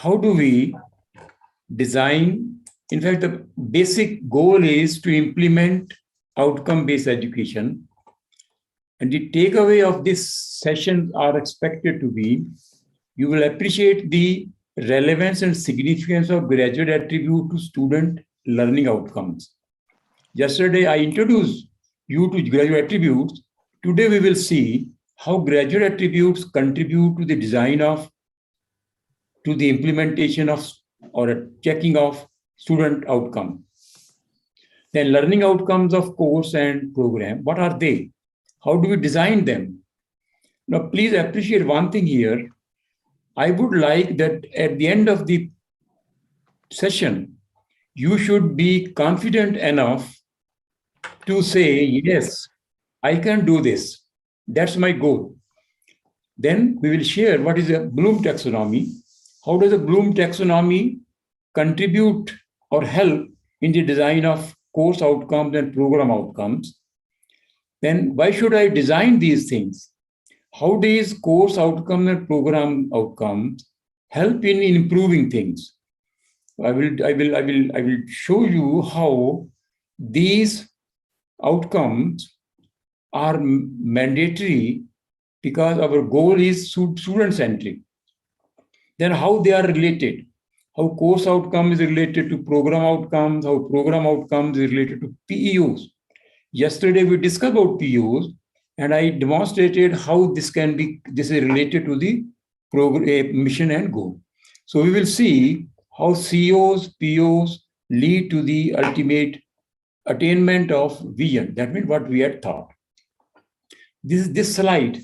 how do we design? In fact, the basic goal is to implement outcome-based education. And the takeaway of this session are expected to be, you will appreciate the relevance and significance of graduate attribute to student learning outcomes. Yesterday, I introduced you to graduate attributes. Today, we will see how graduate attributes contribute to the design of, to the implementation of, or checking of student outcome. Then learning outcomes of course and program, what are they? How do we design them? Now, please appreciate one thing here. I would like that at the end of the session, you should be confident enough to say, yes, I can do this. That's my goal. Then we will share what is a Bloom taxonomy. How does the Bloom taxonomy contribute or help in the design of course outcomes and program outcomes? Then why should I design these things? How does course outcome and program outcomes help in improving things? I will show you how these outcomes are mandatory because our goal is student-centric. Then how they are related, how course outcome is related to program outcomes, how program outcomes is related to PEOs. Yesterday we discussed about PEOs, and I demonstrated how this is related to the program, mission and goal. So we will see how COs, POs lead to the ultimate attainment of vision. That means what we had thought. This slide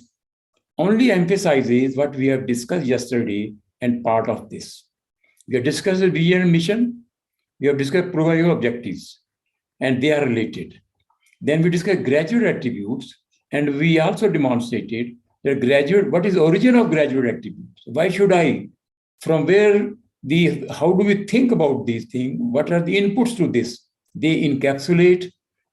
only emphasizes what we have discussed yesterday and part of this. We have discussed the vision and mission. We have discussed program objectives, and they are related. Then we discussed graduate attributes, and we also demonstrated that what is the origin of graduate attributes? Why should I? From where how do we think about these things? What are the inputs to this? They encapsulate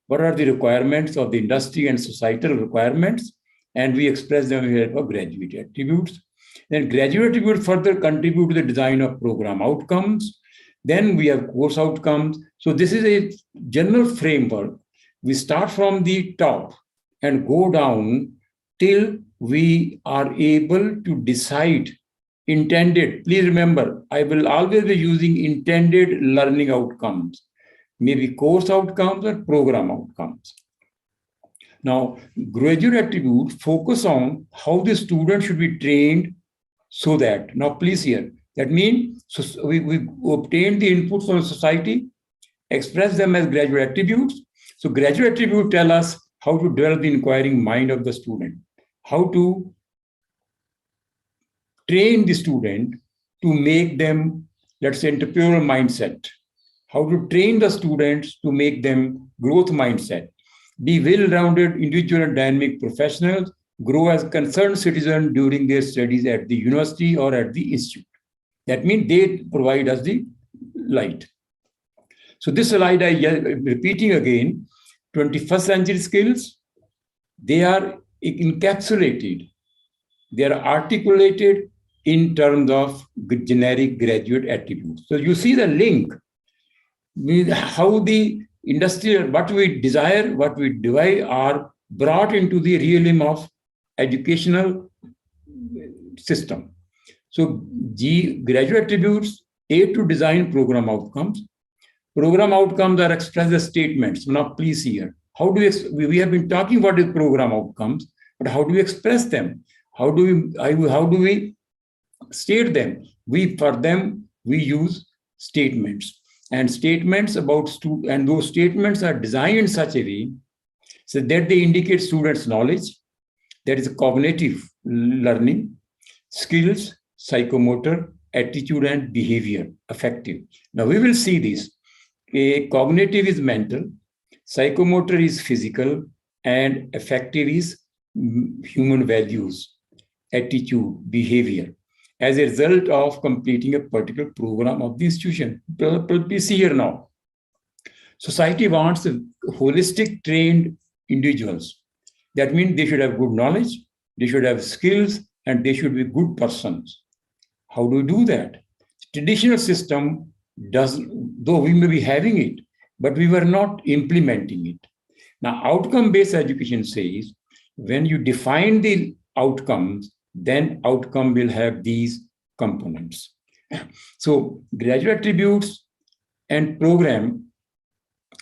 what are the requirements of the industry and societal requirements, and we express them here for graduate attributes. Then graduate attributes further contribute to the design of program outcomes. Then we have course outcomes. So this is a general framework. We start from the top and go down till we are able to decide intended. Please remember, I will always be using intended learning outcomes, maybe course outcomes or program outcomes. Now, graduate attributes focus on how the student should be trained so that, now please hear, that means so we obtain the inputs from society, express them as graduate attributes. So graduate attributes tell us how to develop the inquiring mind of the student, how to train the student to make them, let's say, entrepreneurial mindset, how to train the students to make them growth mindset, be well-rounded individual and dynamic professionals, grow as concerned citizens during their studies at the university or at the institute. That means they provide us the light. So this slide I'm repeating again, 21st century skills, they are encapsulated, they are articulated in terms of generic graduate attributes. So you see the link, how the industrial, what we desire, what we devise are brought into the realm of educational system. So graduate attributes aid to design program outcomes. Program outcomes are expressed as statements. Now, please hear. How do we have been talking about the program outcomes, but how do we express them? How do we state them? For them, we use statements. And statements about and those statements are designed in such a way so that they indicate students' knowledge, that is cognitive learning, skills, psychomotor, attitude, and behavior, affective. Now we will see this. Cognitive is mental, psychomotor is physical, and affective is human values, attitude, behavior, as a result of completing a particular program of the institution. Please see here now. Society wants holistic trained individuals. That means they should have good knowledge, they should have skills, and they should be good persons. How do we do that? traditional system does, though we may be having it, but we were not implementing it. Now, outcome-based education says when you define the outcomes, then outcome will have these components. So graduate attributes and program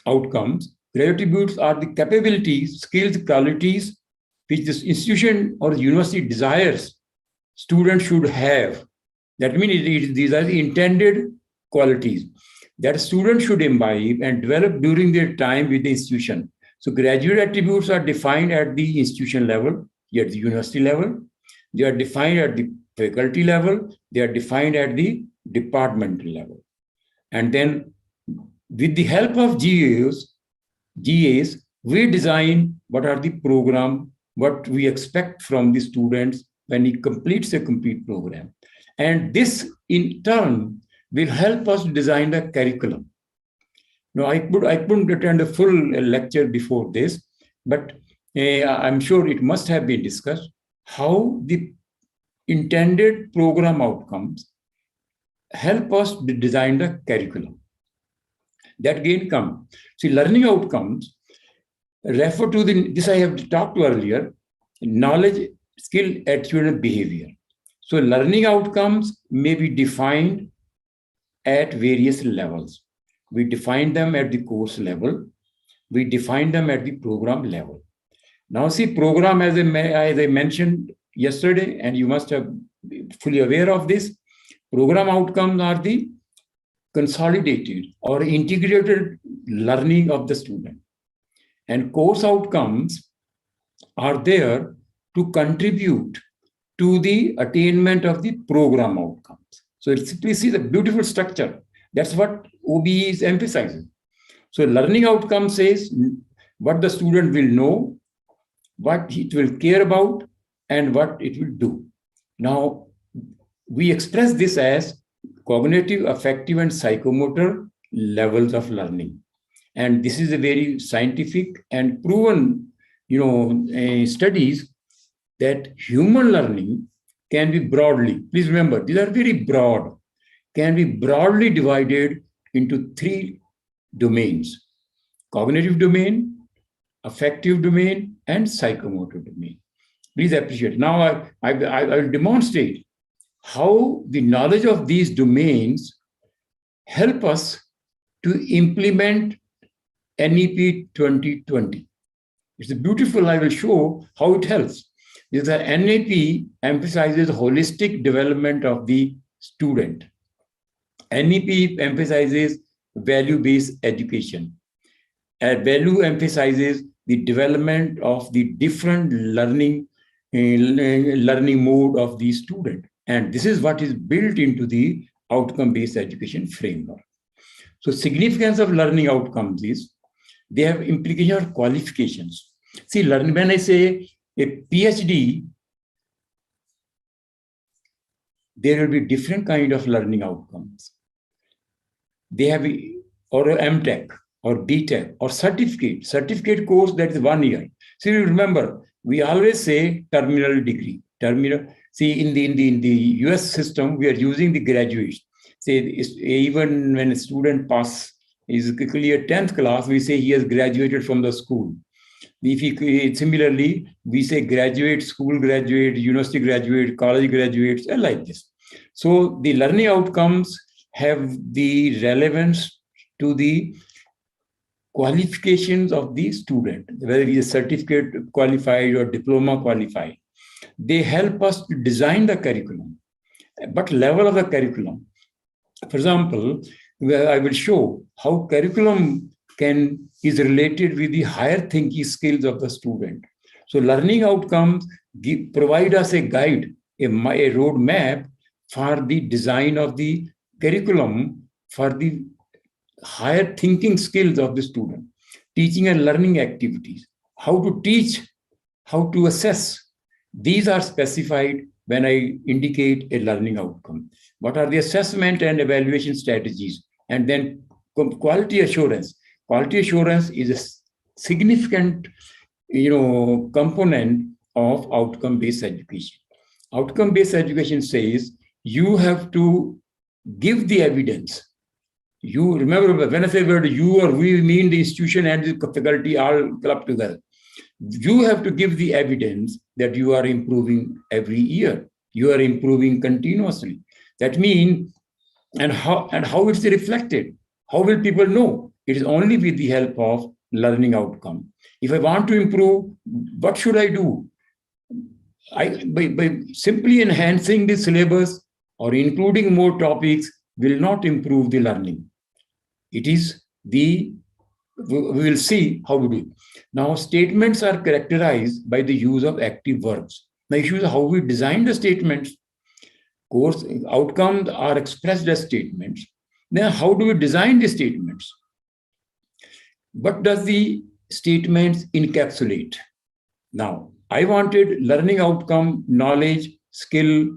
outcomes. Graduate attributes are the capabilities, skills, qualities which this institution or university desires students should have. That means these are the intended qualities that students should imbibe and develop during their time with the institution. So graduate attributes are defined at the institution level, at the university level. They are defined at the faculty level. They are defined at the departmental level. And then with the help of GAs, we design what are the program, what we expect from the students when he completes a complete program. And this in turn will help us design the curriculum. Now, I couldn't attend a full lecture before this, but I'm sure it must have been discussed how the intended program outcomes help us to design the curriculum. That again come. See, learning outcomes refer to this I have talked to earlier, knowledge, skill, attitude, and behavior. So learning outcomes may be defined at various levels. We define them at the course level. We define them at the program level. Now see, program, as I mentioned yesterday, and you must have been fully aware of this, program outcomes are the consolidated or integrated learning of the student. And course outcomes are there to contribute to the attainment of the program outcomes. So simply see the beautiful structure. That's what OBE is emphasizing. So learning outcome says what the student will know, what it will care about, and what it will do. Now, we express this as cognitive, affective, and psychomotor levels of learning. And this is a very scientific and proven, studies that human learning can be broadly, please remember, these are very broad, can be broadly divided into 3 domains: cognitive domain, affective domain, and psychomotor domain. Please appreciate. Now I will demonstrate how the knowledge of these domains help us to implement NEP 2020. It's beautiful. I will show how it helps. The NEP emphasizes holistic development of the student. NEP emphasizes value-based education. Value emphasizes the development of the different learning mode of the student. And this is what is built into the outcome-based education framework. So significance of learning outcomes is they have implication of qualifications. See, when I say a PhD, there will be different kind of learning outcomes. They have, or MTech, or BTech, or certificate course that is 1 year. So you remember, we always say terminal degree. See, in the US system, we are using the graduates. Say, even when a student is clear 10th class, we say he has graduated from the school. Similarly, we say graduate, school graduate, university graduate, college graduates, and like this. So the learning outcomes have the relevance to the qualifications of the student, whether he is certificate qualified or diploma qualified. They help us to design the curriculum. But level of the curriculum, for example, I will show how curriculum is related with the higher thinking skills of the student. So learning outcomes provide us a guide, a roadmap for the design of the curriculum for the higher thinking skills of the student, teaching and learning activities, how to teach, how to assess. These are specified when I indicate a learning outcome. What are the assessment and evaluation strategies? And then quality assurance. Quality assurance is a significant, component of outcome-based education. Outcome-based education says you have to give the evidence. You remember, when I say word you or we, mean the institution and the faculty all clubbed together. You have to give the evidence that you are improving every year. You are improving continuously. That means, and how it's reflected. How will people know? It is only with the help of learning outcome. If I want to improve, what should I do? By simply enhancing the syllabus or including more topics will not improve the learning. It is we will see how we do. Now, statements are characterized by the use of active verbs. The issue is how we design the statements. Course outcomes are expressed as statements. Then how do we design the statements? What does the statements encapsulate? Now, I wanted learning outcome, knowledge, skill,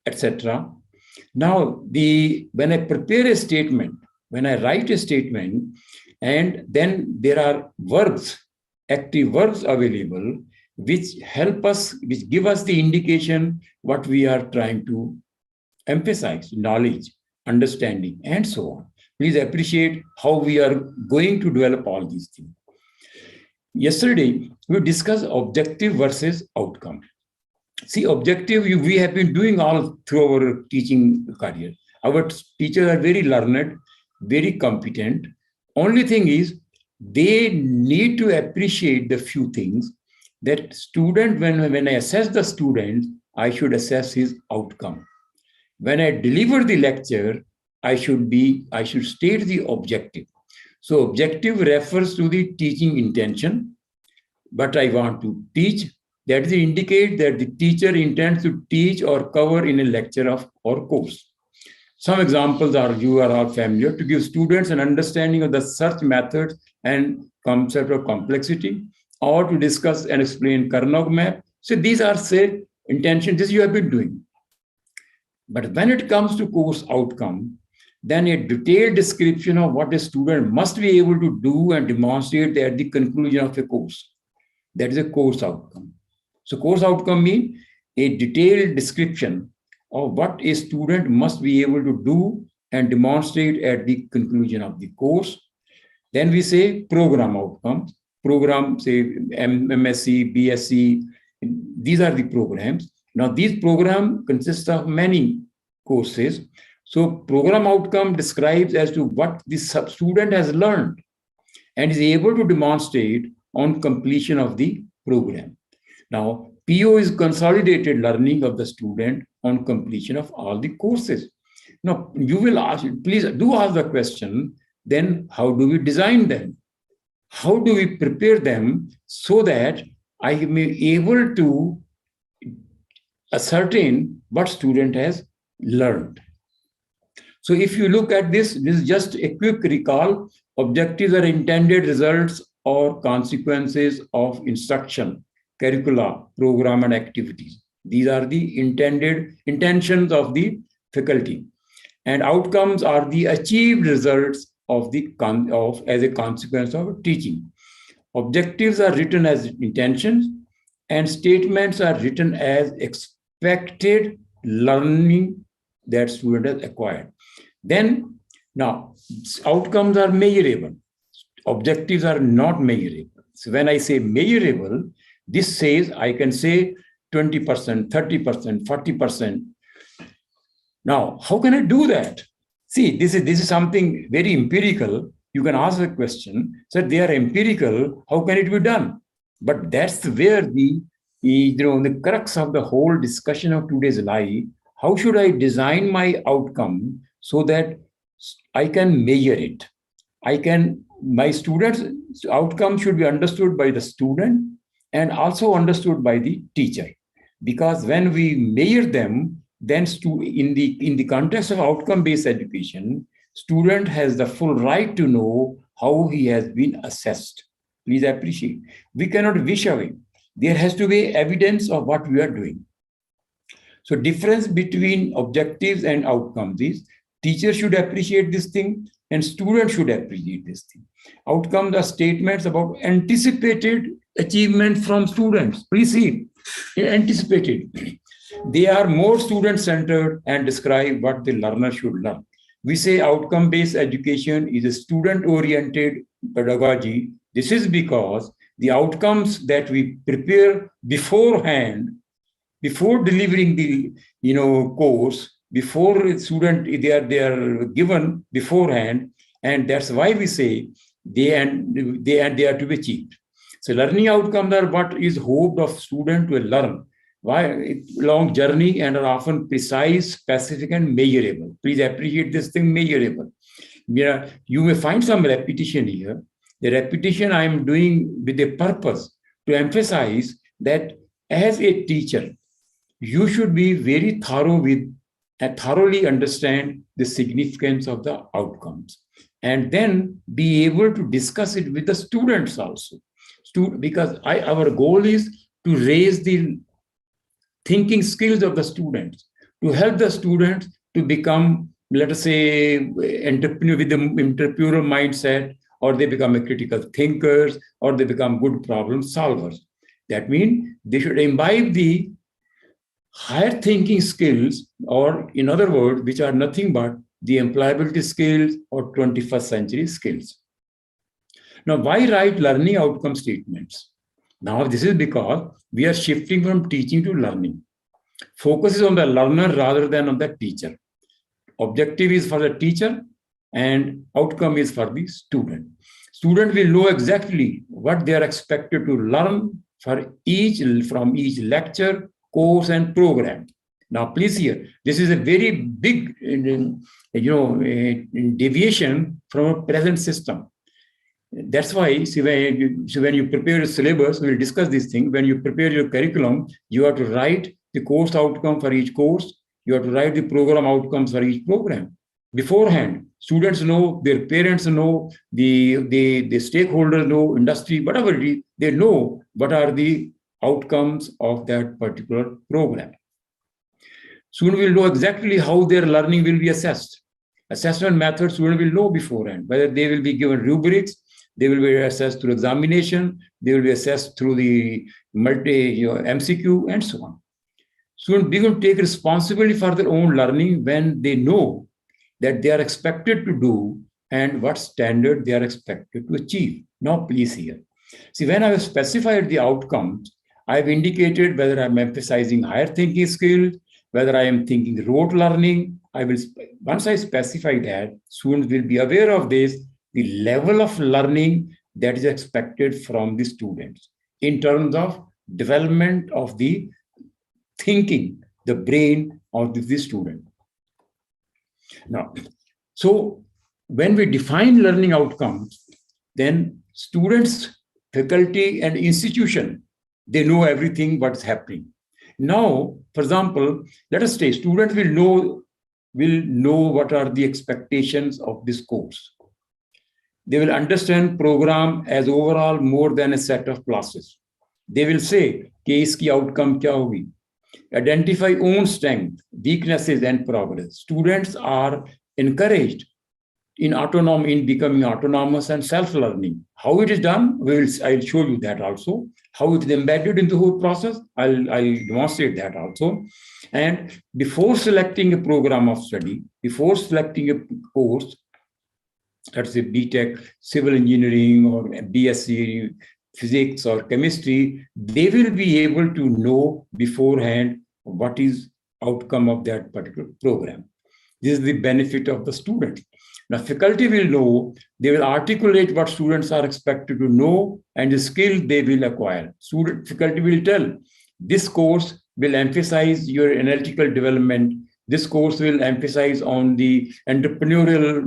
etc. Now, when I prepare a statement, when I write a statement, and then there are verbs, active verbs available, which help us, which give us the indication what we are trying to emphasize, knowledge, understanding, and so on. Please appreciate how we are going to develop all these things. Yesterday, we discussed objective versus outcome. See, objective, we have been doing all through our teaching career. Our teachers are very learned, very competent. Only thing is, they need to appreciate the few things that student, when I assess the student, I should assess his outcome. When I deliver the lecture, I should state the objective. So objective refers to the teaching intention, but I want to teach. That indicate that the teacher intends to teach or cover in a lecture or course. Some examples are, you are all familiar, to give students an understanding of the search methods and concept of complexity, or to discuss and explain Carnot map. So these are, say, intentions, this you have been doing. But when it comes to course outcome, then a detailed description of what a student must be able to do and demonstrate at the conclusion of a course. That is a course outcome. So course outcome means a detailed description of what a student must be able to do and demonstrate at the conclusion of the course. Then we say program outcomes. Program, say MSc, BSc, these are the programs. Now these programs consist of many courses. So program outcome describes as to what the student has learned and is able to demonstrate on completion of the program. Now, PO is consolidated learning of the student on completion of all the courses. Now, you will ask, please do ask the question, then how do we design them? How do we prepare them so that I am able to ascertain what student has learned? So if you look at this is just a quick recall. Objectives are intended results or consequences of instruction, curricula, program, and activities. These are the intended intentions of the faculty. And outcomes are the achieved results of as a consequence of teaching. Objectives are written as intentions, and statements are written as expected learning that student has acquired. Then, now, outcomes are measurable. Objectives are not measurable. So when I say measurable, this says I can say 20%, 30%, 40%. Now, how can I do that? See, this is something very empirical. You can ask a question, so they are empirical, how can it be done? But that's where the crux of the whole discussion of today's life. How should I design my outcome so that I can measure it? My students' outcome should be understood by the student and also understood by the teacher. Because when we measure them, then in the context of outcome-based education, student has the full right to know how he has been assessed. Please appreciate. We cannot wish away. There has to be evidence of what we are doing. So difference between objectives and outcomes is teachers should appreciate this thing and students should appreciate this thing. Outcomes are statements about anticipated achievement from students. Please see, anticipated. They are more student-centered and describe what the learner should learn. We say outcome-based education is a student-oriented pedagogy. This is because the outcomes that we prepare beforehand, before delivering the course, before a student they are given beforehand, and that's why we say they are to be achieved. So learning outcomes are what is hoped of student to learn. Why? It's a long journey and are often precise, specific, and measurable. Please appreciate this thing, measurable. Yeah, you may find some repetition here. The repetition I am doing with a purpose to emphasize that as a teacher, you should be very thorough with and thoroughly understand the significance of the outcomes, and then be able to discuss it with the students also. Because our goal is to raise the thinking skills of the students, to help the students to become, let us say, entrepreneur with the entrepreneurial mindset, or they become a critical thinkers, or they become good problem solvers. That means they should imbibe the higher thinking skills, or in other words, which are nothing but the employability skills or 21st century skills. Now, why write learning outcome statements? Now, this is because we are shifting from teaching to learning. Focus is on the learner rather than on the teacher. Objective is for the teacher and outcome is for the student. Student will know exactly what they are expected to learn from each lecture, course, and program. Now, please hear, this is a very big, deviation from a present system. That's why, see, when you prepare your syllabus, we'll discuss this thing. When you prepare your curriculum, you have to write the course outcome for each course. You have to write the program outcomes for each program. Beforehand, students know, their parents know, the stakeholders know, industry, whatever it is, they know what are the outcomes of that particular program. Students will know exactly how their learning will be assessed. Assessment methods, students will know beforehand, whether they will be given rubrics, they will be assessed through examination, they will be assessed through the MCQ, and so on. Students begin to take responsibility for their own learning when they know that they are expected to do and what standard they are expected to achieve. Now, please hear. See, when I have specified the outcomes, I have indicated whether I'm emphasizing higher thinking skills, whether I am thinking rote learning. Once I specify that, students will be aware of this, the level of learning that is expected from the students in terms of development of the thinking, the brain of the student. Now, so when we define learning outcomes, then students, faculty, and institution, they know everything what's happening. Now, for example, let us say students will know what are the expectations of this course. They will understand program as overall more than a set of classes. They will say, case ki outcome kya hogi? Identify own strength, weaknesses, and progress. Students are encouraged in becoming autonomous and self-learning. How it is done, I'll show you that also. How it is embedded in the whole process, I'll demonstrate that also. And before selecting a program of study, before selecting a course, let's say BTech, civil engineering, or BSc, physics or chemistry, they will be able to know beforehand what is outcome of that particular program. This is the benefit of the student. Now, faculty will know, they will articulate what students are expected to know and the skill they will acquire. Faculty will tell, this course will emphasize your analytical development. This course will emphasize on the entrepreneurial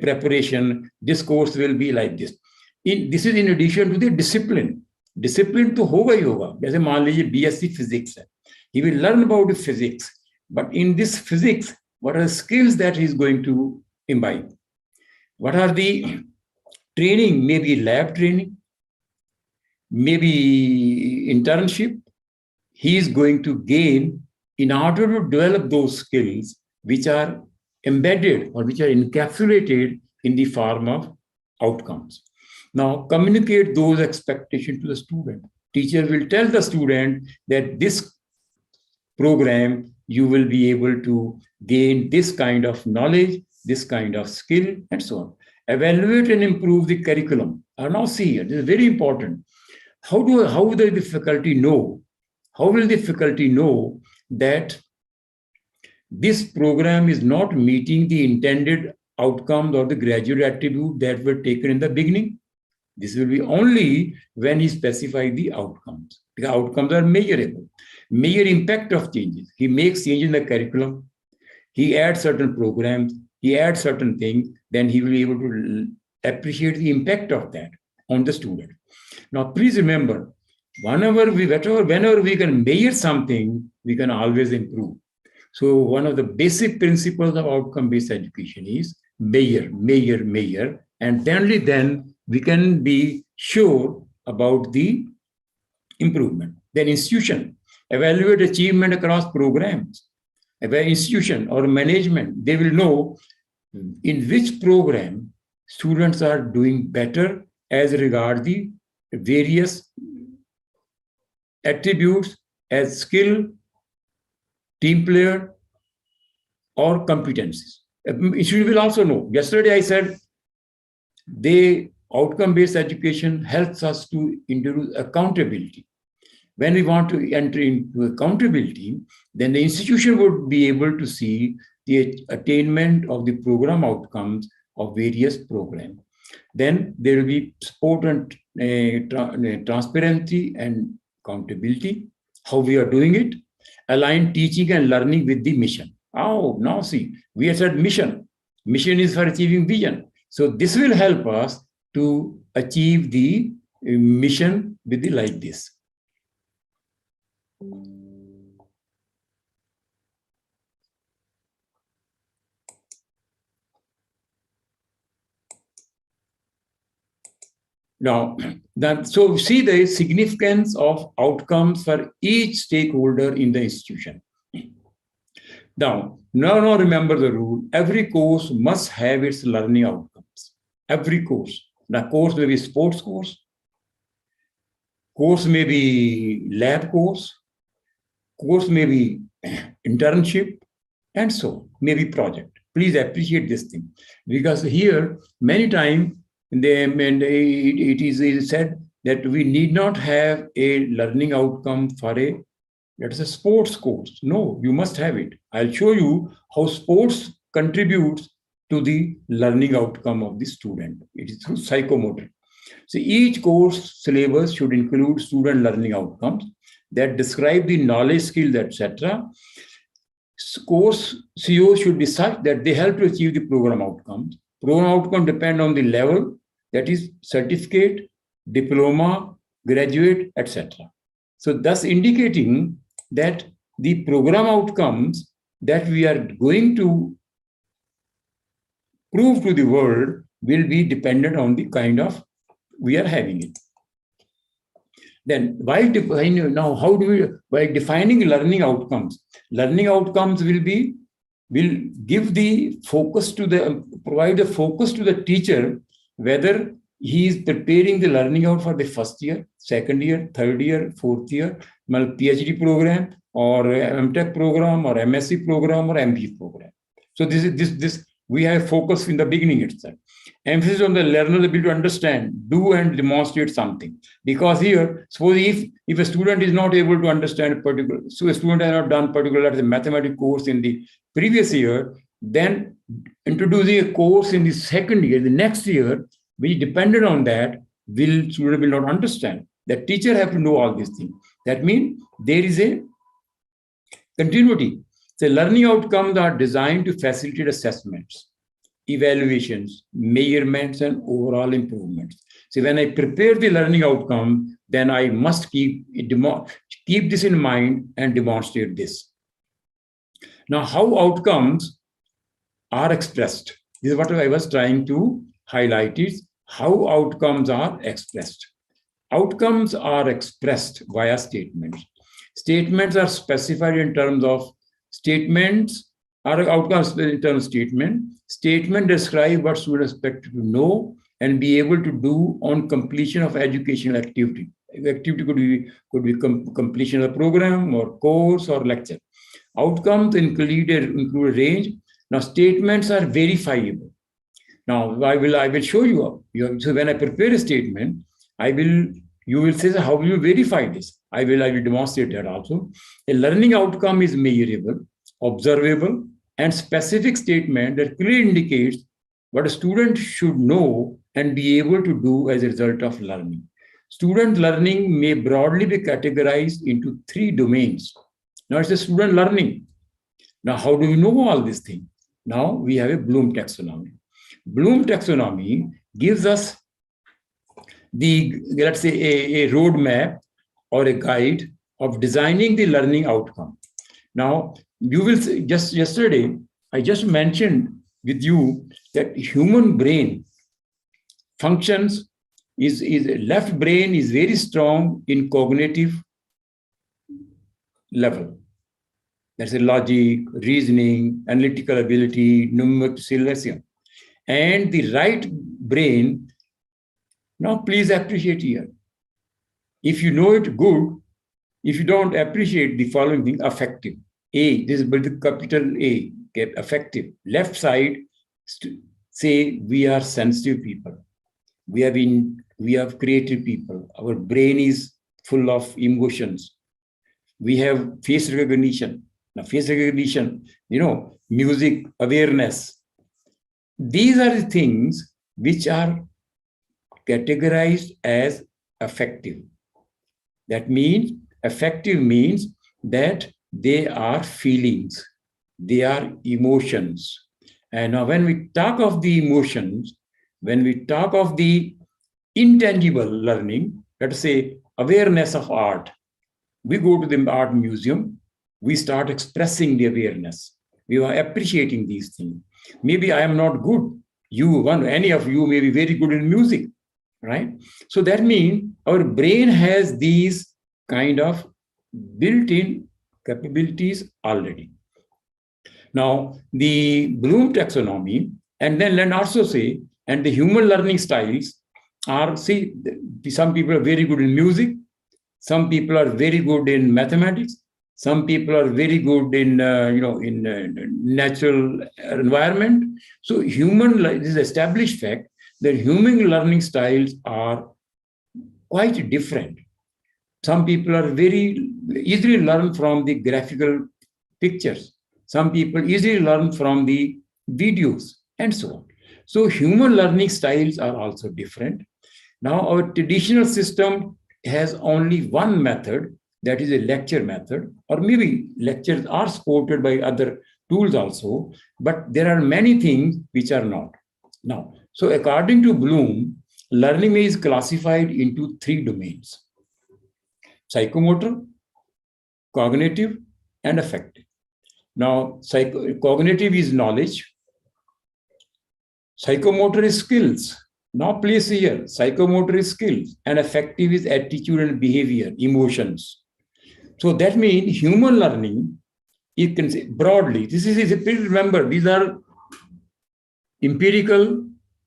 preparation. This course will be like this. This is in addition to the discipline. Discipline to hoga yoga. जैसे मान लीजिए BSc physics है. He will learn about the physics, but in this physics, what are the skills that he is going to imbibe? What are the training? Maybe lab training, maybe internship. He is going to gain in order to develop those skills which are embedded or which are encapsulated in the form of outcomes. Now, communicate those expectations to the student. teacher will tell the student that this program, you will be able to gain this kind of knowledge, this kind of skill, and so on. Evaluate and improve the curriculum. Now see here, this is very important. How will the faculty know? How will the faculty know that this program is not meeting the intended outcomes or the graduate attribute that were taken in the beginning? This will be only when he specifies the outcomes. The outcomes are measurable. Measure impact of changes. He makes change in the curriculum. He adds certain programs. He adds certain things. Then he will be able to appreciate the impact of that on the student. Now, please remember, whenever we can measure something, we can always improve. So one of the basic principles of outcome-based education is measure, and only then we can be sure about the improvement. Then institution, evaluate achievement across programs. Institution or management, they will know in which program students are doing better as regard the various attributes as skill, team player, or competencies. Institution will also know. Yesterday I said the outcome-based education helps us to introduce accountability. When we want to enter into accountability, then the institution would be able to see the attainment of the program outcomes of various programs. Then there will be support and transparency and accountability, how we are doing it, align teaching and learning with the mission. Oh, now see, we have said mission. Mission is for achieving vision. So this will help us to achieve the mission with the like this. Now, so see the significance of outcomes for each stakeholder in the institution. Now remember the rule. Every course must have its learning outcomes. Every course. The course may be sports course may be lab course may be internship, and so maybe project. Please appreciate this thing, because here many times it is said that we need not have a learning outcome for a sports course. No, you must have it. I'll show you how sports contributes to the learning outcome of the student. It is through psychomotor. So each course syllabus should include student learning outcomes that describe the knowledge, skills, etc. Course CO should be such that they help to achieve the program outcomes. Program outcomes depend on the level, that is certificate, diploma, graduate, etc. So thus indicating that the program outcomes that we are going to prove to the world will be dependent on the kind of we are having it. Then while defining, now how do we, by defining learning outcomes will give the focus to the, provide the focus to the teacher, whether he is preparing the learning out for the first year, second year, third year, fourth year, PhD program or MTech program or MSc program or MBA program. So this we have focus in the beginning itself. Emphasis on the learner's ability to understand, do and demonstrate something. Because here, suppose if a student is not able to understand a particular, so a student has not done particular mathematics course in the previous year, then introducing a course in the second year, the next year, which dependent on that, student will not understand. The teacher have to know all these things. That means there is a continuity. So learning outcomes are designed to facilitate assessments, evaluations, measurements, and overall improvements. So when I prepare the learning outcome, then I must keep this in mind and demonstrate this. Now, how outcomes are expressed. This is what I was trying to highlight, is how outcomes are expressed. Outcomes are expressed via statements. Statements are specified in terms of statements are outcomes in terms of statement. Statement describe what students expect to know and be able to do on completion of educational activity. Activity could be completion of the program or course or lecture. Outcomes include a range. Now, statements are verifiable. Now, I will show you. So when I prepare a statement, you will say, how will you verify this? I will demonstrate that also. A learning outcome is measurable, observable, and specific statement that clearly indicates what a student should know and be able to do as a result of learning. Student learning may broadly be categorized into 3 domains. Now, it's a student learning. Now, how do we know all these things? Now, we have a Bloom taxonomy. Bloom taxonomy gives us let's say, a roadmap or a guide of designing the learning outcome. Now, you will see, just yesterday, I just mentioned with you that human brain functions is left brain is very strong in cognitive level. That's a logic, reasoning, analytical ability, numerical. And the right brain, now please appreciate here. If you know it, good. If you don't appreciate the following thing, affective. A, this is the capital A, okay, affective. Left side, say we are sensitive people. We have creative people. Our brain is full of emotions. We have face recognition. Now, face recognition, music, awareness. These are the things which are categorized as affective. That means, affective means that they are feelings, they are emotions. And now when we talk of the emotions, when we talk of the intangible learning, let's say awareness of art, we go to the art museum, we start expressing the awareness. We are appreciating these things. Maybe I am not good. Any of you may be very good in music, right? So that means our brain has these kind of built-in capabilities already. Now, the Bloom taxonomy, and then let also say, and the human learning styles are, some people are very good in music, some people are very good in mathematics, some people are very good in, natural environment. So this is established fact that human learning styles are quite different. Some people are very easily learn from the graphical pictures. Some people easily learn from the videos and so on. So human learning styles are also different. Now our traditional system has only one method, that is a lecture method, or maybe lectures are supported by other tools also, but there are many things which are not. Now, so according to Bloom, learning is classified into 3 domains: psychomotor, cognitive, and affective. Now, cognitive is knowledge, psychomotor is skills. Now, please here, psychomotor is skills, and affective is attitude and behavior, emotions. So that means human learning, you can say broadly, please remember, these are empirical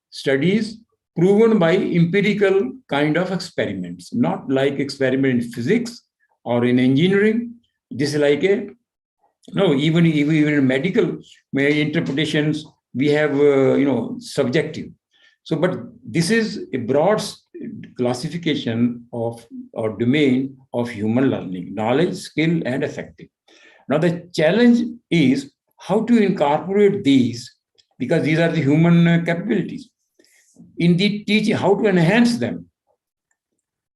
studies proven by empirical kind of experiments, not like experiment in physics or in engineering. This is like even in medical interpretations, we have, subjective. So, but this is a broad classification of or domain of human learning: knowledge, skill, and affective. Now, the challenge is how to incorporate these, because these are the human capabilities, in the teaching, how to enhance them,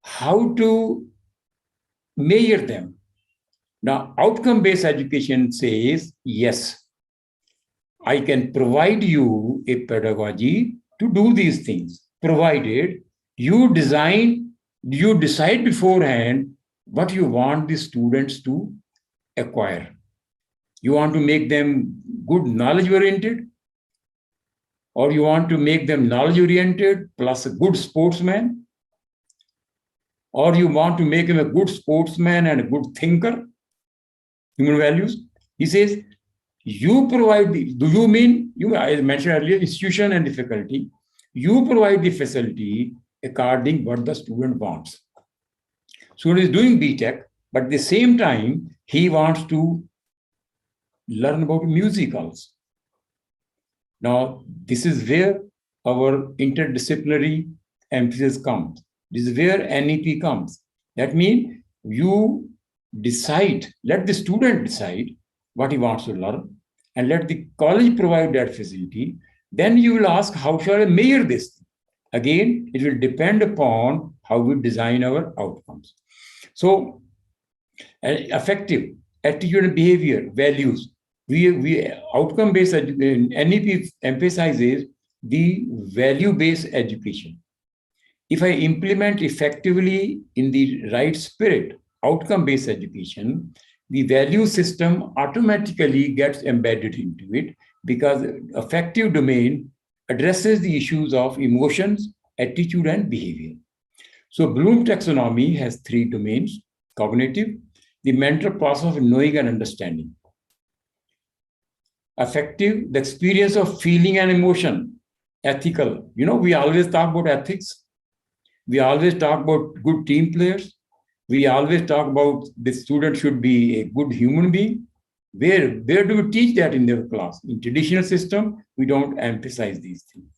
how to measure them. Now, outcome-based education says, yes, I can provide you a pedagogy to do these things, provided you decide beforehand what you want the students to acquire. You want to make them good knowledge-oriented, or you want to make them knowledge-oriented plus a good sportsman, or you want to make him a good sportsman and a good thinker, human values. He says, you provide these. Do you mean, I mentioned earlier, institution and difficulty. You provide the facility according what the student wants. Student is doing BTech, but at the same time, he wants to learn about music also. Now, this is where our interdisciplinary emphasis comes. This is where NEP comes. That means you decide, let the student decide what he wants to learn, and let the college provide that facility. Then you will ask, how shall I measure this? Again, it will depend upon how we design our outcomes. So, effective attitude and behavior, values. We outcome-based education, NEP emphasizes the value-based education. If I implement effectively in the right spirit, outcome-based education, the value system automatically gets embedded into it because affective domain addresses the issues of emotions, attitude, and behavior. So Bloom taxonomy has 3 domains: cognitive, the mental process of knowing and understanding; affective, the experience of feeling and emotion; ethical, we always talk about ethics. We always talk about good team players. We always talk about the student should be a good human being. Where do we teach that in the class? In traditional system, we don't emphasize these things.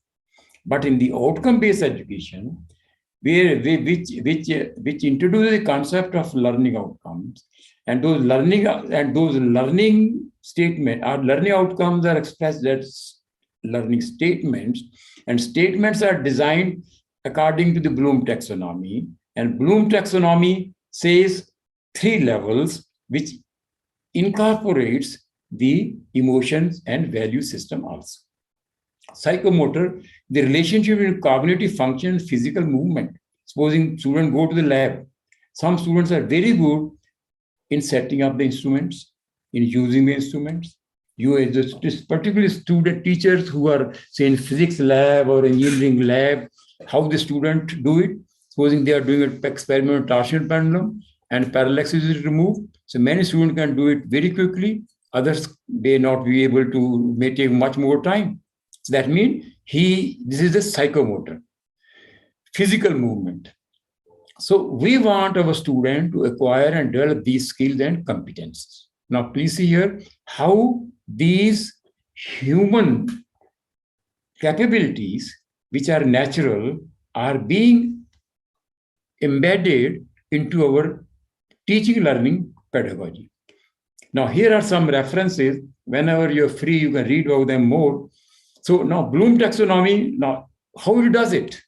But in the outcome-based education, which introduces the concept of learning outcomes, and those learning statement or learning outcomes are expressed as learning statements, and statements are designed according to the Bloom taxonomy. And Bloom taxonomy says 3 levels, which incorporates the emotions and value system also. Psychomotor, the relationship between cognitive function and physical movement. Supposing students go to the lab, some students are very good in setting up the instruments, in using the instruments. Particularly student teachers who are, say, in physics lab or engineering lab, how the student do it. Supposing they are doing an experiment with torsion pendulum and parallax is removed. So many students can do it very quickly. Others may not be able to, may take much more time. So that means this is the psychomotor, physical movement. So we want our student to acquire and develop these skills and competences. Now, please see here how these human capabilities, which are natural, are being embedded into our teaching learning pedagogy. Now, here are some references. Whenever you're free, you can read about them more. So now Bloom taxonomy, now how it does it?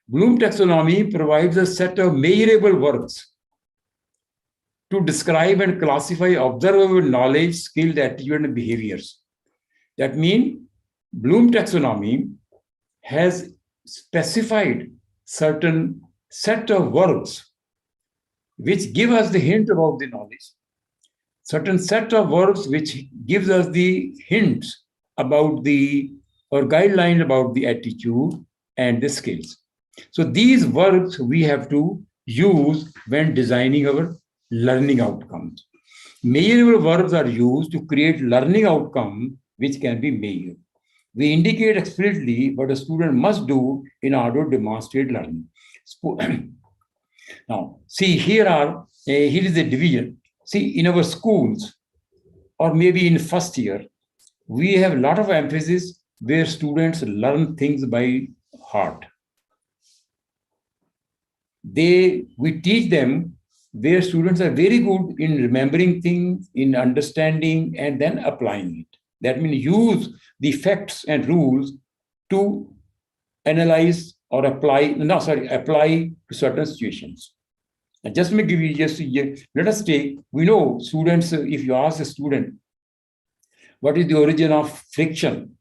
Bloom taxonomy provides a set of measurable verbs to describe and classify observable knowledge, skills, attitude, and behaviors. That means Bloom taxonomy has specified certain set of verbs which give us the hint about the knowledge, certain set of verbs which gives us the hints about or guidelines about the attitude and the skills. So these verbs we have to use when designing our learning outcomes. Measurable verbs are used to create learning outcomes which can be measured. We indicate explicitly what a student must do in order to demonstrate learning. Now, see, here is the division. See, in our schools, or maybe in first year, we have a lot of emphasis where students learn things by heart. We teach them where students are very good in remembering things, in understanding, and then applying it. That means use the facts and rules to analyze or apply to certain situations. And just to give you let us take, we know students, if you ask a student, what is the origin of friction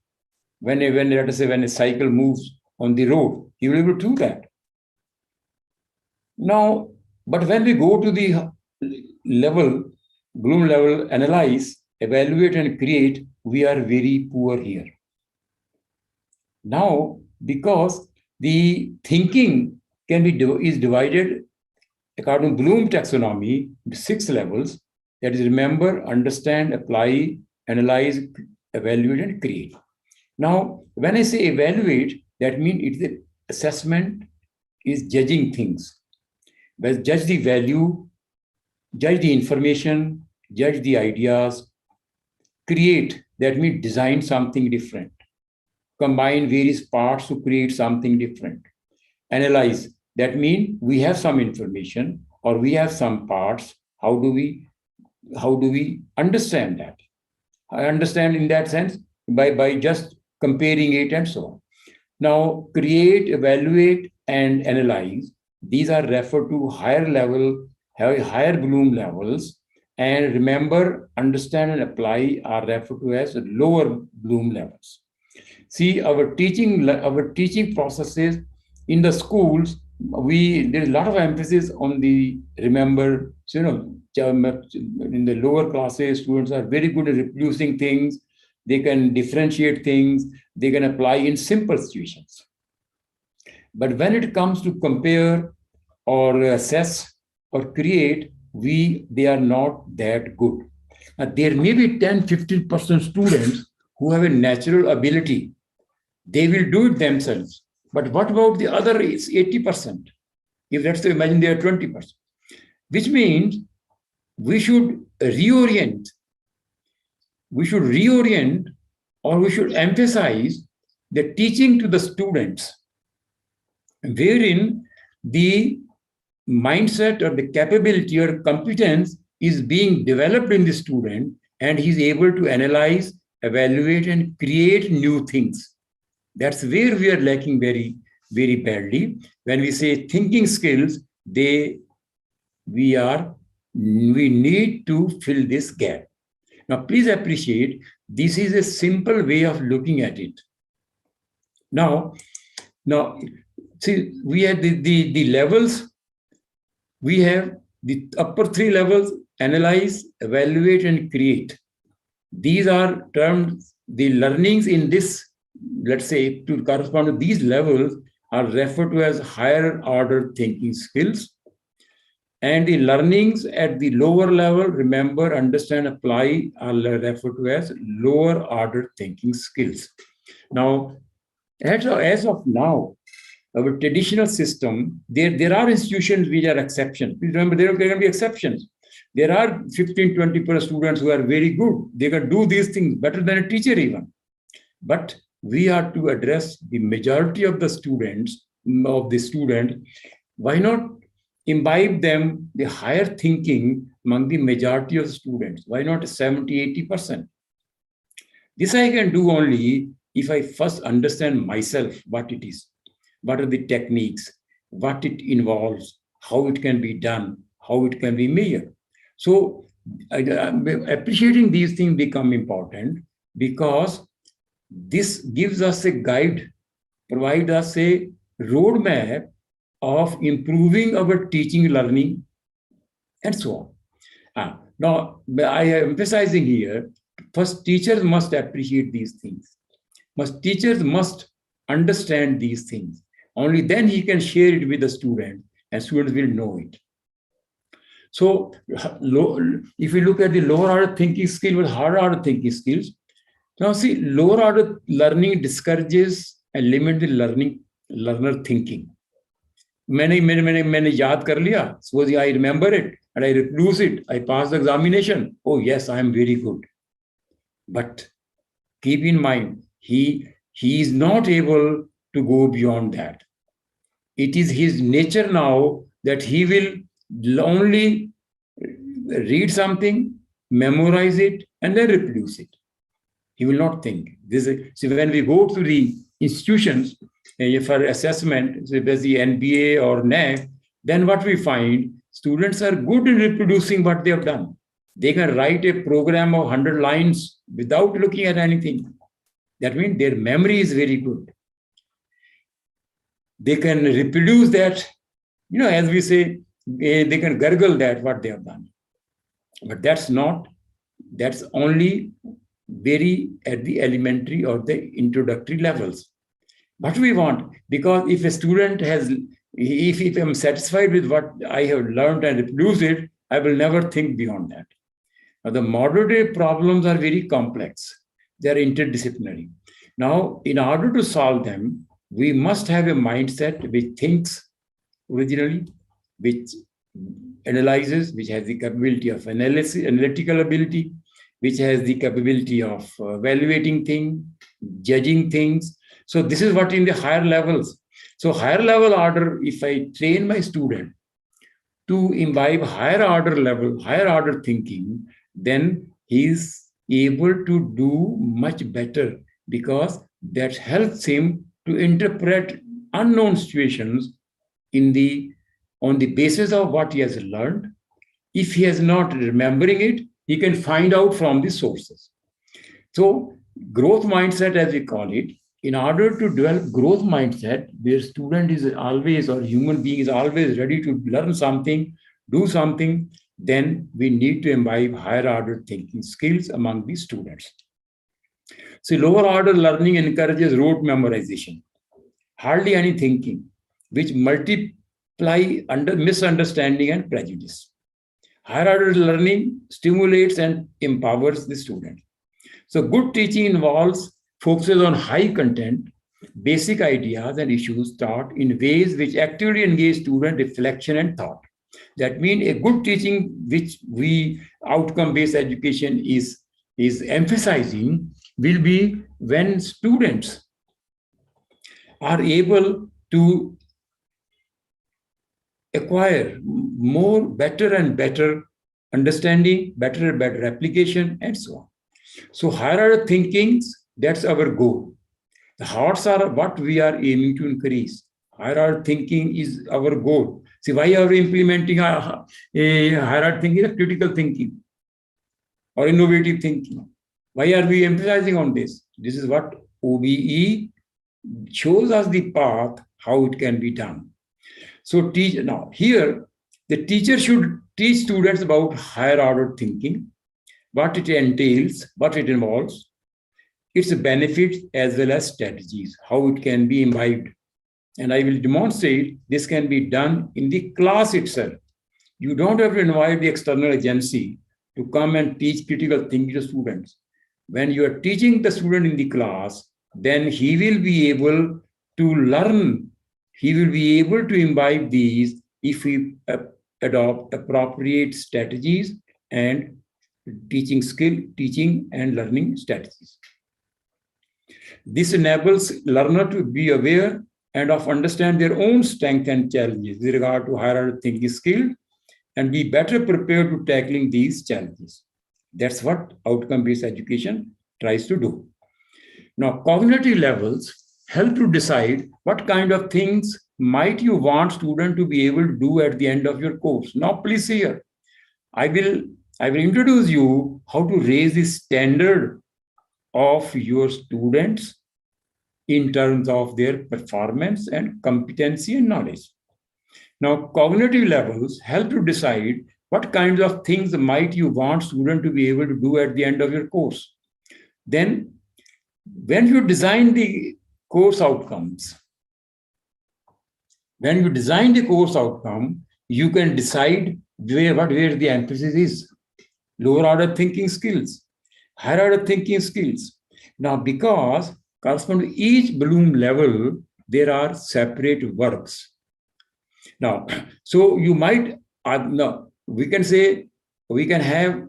when a cycle moves on the road, he will be able to do that. Now, but when we go to the Bloom level, analyze, evaluate, and create, we are very poor here. Now, because the thinking is divided according to Bloom taxonomy into 6 levels, that is remember, understand, apply, analyze, evaluate, and create. Now, when I say evaluate, that means it's the assessment is judging things. Well, judge the value, judge the information, judge the ideas, create, that means design something different, combine various parts to create something different, analyze, that means we have some information or we have some parts, how do we understand that? I understand in that sense by just comparing it and so on. Now, create, evaluate, and analyze. These are referred to higher level, higher Bloom levels. And remember, understand and apply are referred to as lower Bloom levels. See, our teaching processes in the schools, there's a lot of emphasis on the remember. In the lower classes, students are very good at reproducing things. They can differentiate things. They can apply in simple situations. But when it comes to compare or assess or create, they are not that good. There may be 10-15% students who have a natural ability. They will do it themselves. But what about the other 80%? If let's say, imagine they are 20%, which means we should reorient. We should reorient or we should emphasize the teaching to the students, wherein the mindset or the capability or competence is being developed in the student and he's able to analyze, evaluate, and create new things. That's where we are lacking very, very badly. When we say thinking skills, we need to fill this gap. Now, please appreciate, this is a simple way of looking at it. Now, see, we have the levels. We have the upper three levels: analyze, evaluate, and create. These are termed, the learnings in this, let's say, to correspond to these levels are referred to as higher order thinking skills. And the learnings at the lower level, remember, understand, apply, are referred to as lower order thinking skills. Now, as of now, our traditional system, there are institutions which are exceptions. Please remember, there can be exceptions. There are 15-20% students who are very good. They can do these things better than a teacher even. But we are to address the majority of the students, why not imbibe them the higher thinking among the majority of students? Why not 70-80%? This I can do only if I first understand myself, what it is, what are the techniques, what it involves, how it can be done, how it can be measured. So appreciating these things become important because this gives us a guide, provides us a roadmap of improving our teaching, learning, and so on. Now, I am emphasizing here, first, teachers must appreciate these things. Teachers must understand these things. Only then he can share it with the student, and students will know it. So, if you look at the lower order thinking skill with higher order thinking skills, now see, lower order learning discourages and limits the learner thinking. मैंने याद कर लिया. Suppose I remember it and I reproduce it. I pass the examination. Oh yes, I am very good. But keep in mind, he is not able to go beyond that. It is his nature now that he will only read something, memorize it, and then reproduce it. He will not think. So when we go to the institutions for assessment, such as the NBA or NAC, then what we find, students are good in reproducing what they have done. They can write a program of 100 lines without looking at anything. That means their memory is very good. They can reproduce that, as we say, they can gargle that, what they have done. But that's only very at the elementary or the introductory levels. What we want, because if a student if I'm satisfied with what I have learned and reproduced it, I will never think beyond that. Now, the modern day problems are very complex. They are interdisciplinary. Now, in order to solve them, we must have a mindset which thinks originally, which analyzes, which has the capability of analysis, analytical ability, which has the capability of evaluating things, judging things. So this is what in the higher levels. So higher level order, if I train my student to imbibe higher order level, higher order thinking, then he is able to do much better, because that helps him to interpret unknown situations on the basis of what he has learned. If he is not remembering it, he can find out from the sources. So growth mindset, as we call it, in order to develop growth mindset, where student is always, or human being is always ready to learn something, do something, then we need to imbibe higher order thinking skills among the students. So lower order learning encourages rote memorization, hardly any thinking, which multiply misunderstanding and prejudice. Higher order learning stimulates and empowers the student. So good teaching involves focuses on high content, basic ideas and issues taught in ways which actively engage student reflection and thought. That means a good teaching, which we outcome-based education is emphasizing, will be when students are able to acquire more, better and better understanding, better and better application, and so on. So higher order thinkings, that's our goal. The hearts are what we are aiming to increase. Higher order thinking is our goal. See, why are we implementing a higher order thinking? Critical thinking or innovative thinking. Why are we emphasizing on this? This is what OBE shows us the path, how it can be done. So now here, the teacher should teach students about higher order thinking, what it entails, what it involves, its benefits as well as strategies, how it can be imbibed. And I will demonstrate this can be done in the class itself. You don't have to invite the external agency to come and teach critical thinking to students. When you are teaching the student in the class, then he will be able to learn, he will be able to imbibe these if we adopt appropriate strategies and teaching and learning strategies. This enables learner to be aware and of understand their own strengths and challenges with regard to higher order thinking skill, and be better prepared to tackling these challenges. That's what outcome-based education tries to do. Now, cognitive levels help to decide what kind of things might you want student to be able to do at the end of your course. Now, please here, I will introduce you how to raise the standard of your students in terms of their performance and competency and knowledge. Now, cognitive levels help to decide what kinds of things might you want student to be able to do at the end of your course. Then, when you design the course outcomes, you can decide where the emphasis is. Lower order thinking skills, higher order thinking skills. Now, because corresponding to each Bloom level, there are separate verbs. Now, so you might, we can say, we can have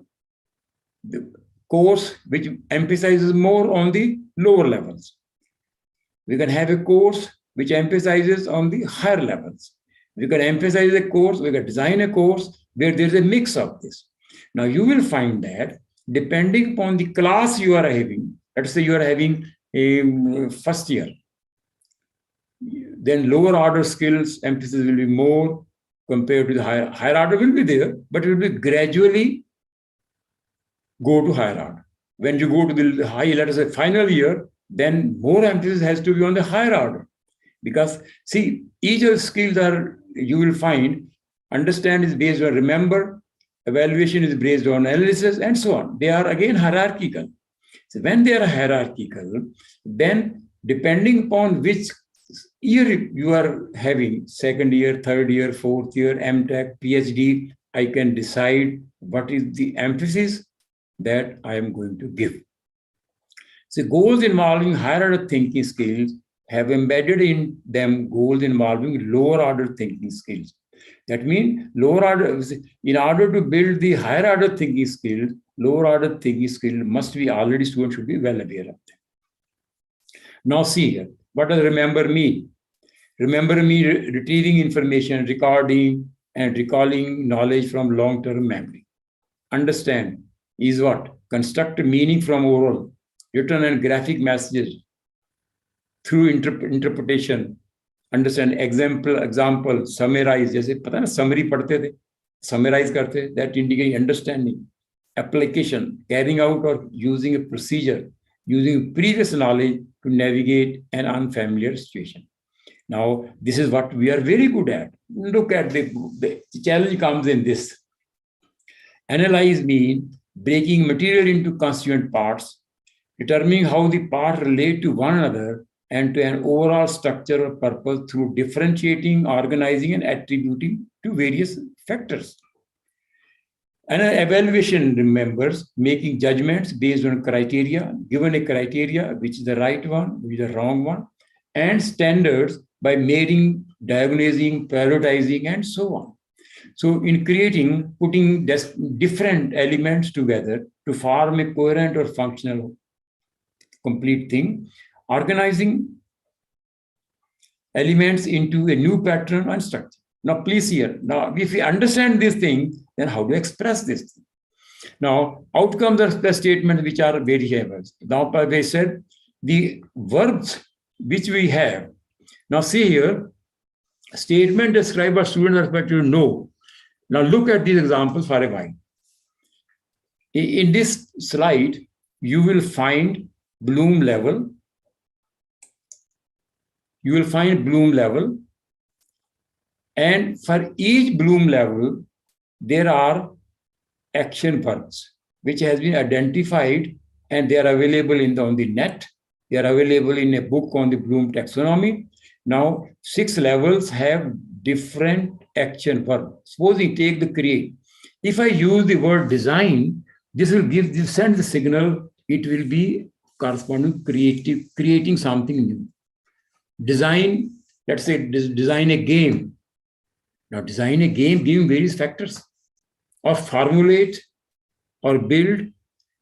the course which emphasizes more on the lower levels. We can have a course which emphasizes on the higher levels. We can emphasize a course, we can design a course where there's a mix of this. Now, you will find that depending upon the class you are having, let's say you are having a first year, then lower order skills emphasis will be more compared to the higher. Higher order will be there, but it will be gradually go to higher order. When you go to the high, let us say final year, then more emphasis has to be on the higher order. Because see, each of the skills are, you will find, understand is based on remember, evaluation is based on analysis, and so on. They are again hierarchical. So when they are hierarchical, then depending upon which year you are having, second year, third year, fourth year, MTech, PhD, I can decide what is the emphasis that I am going to give. So goals involving higher order thinking skills have embedded in them goals involving lower order thinking skills. That means lower order, in order to build the higher order thinking skills, lower order thinking skill must be already students should be well aware of them. Now see here, what does remember mean? Remember me retrieving information, recording, and recalling knowledge from long-term memory. Understand is what? Construct meaning from oral, written and graphic messages through interpretation. Understand example, summarize. जैसे पता ना summary पढ़ते थे, summarize करते, that indicate understanding. Application, carrying out or using a procedure, using previous knowledge to navigate an unfamiliar situation. Now, this is what we are very good at. Look at the challenge comes in this. Analyze means breaking material into constituent parts, determining how the parts relate to one another and to an overall structure or purpose through differentiating, organizing, and attributing to various factors. And an evaluation remembers making judgments based on criteria, given a criteria, which is the right one, which is the wrong one, and standards by measuring, diagnosing, prioritizing, and so on. So in creating, putting different elements together to form a coherent or functional complete thing, organizing elements into a new pattern and structure. Now, please here. Now, if we understand this thing, then how to express this thing? Now, outcomes are the statements which are variables. Now, they said the verbs which we have. Now, see here, statement described by students are expected to know. Now, look at these examples for a while. In this slide, you will find Bloom level. You will find Bloom level. And for each Bloom level, there are action verbs, which has been identified, and they are available on the net. They are available in a book on the Bloom taxonomy. Now, 6 levels have different action verbs. Supposing take the create. If I use the word design, this will send the signal, it will be corresponding creating something new. Design, let's say design a game. Now, design a game giving various factors, or formulate or build.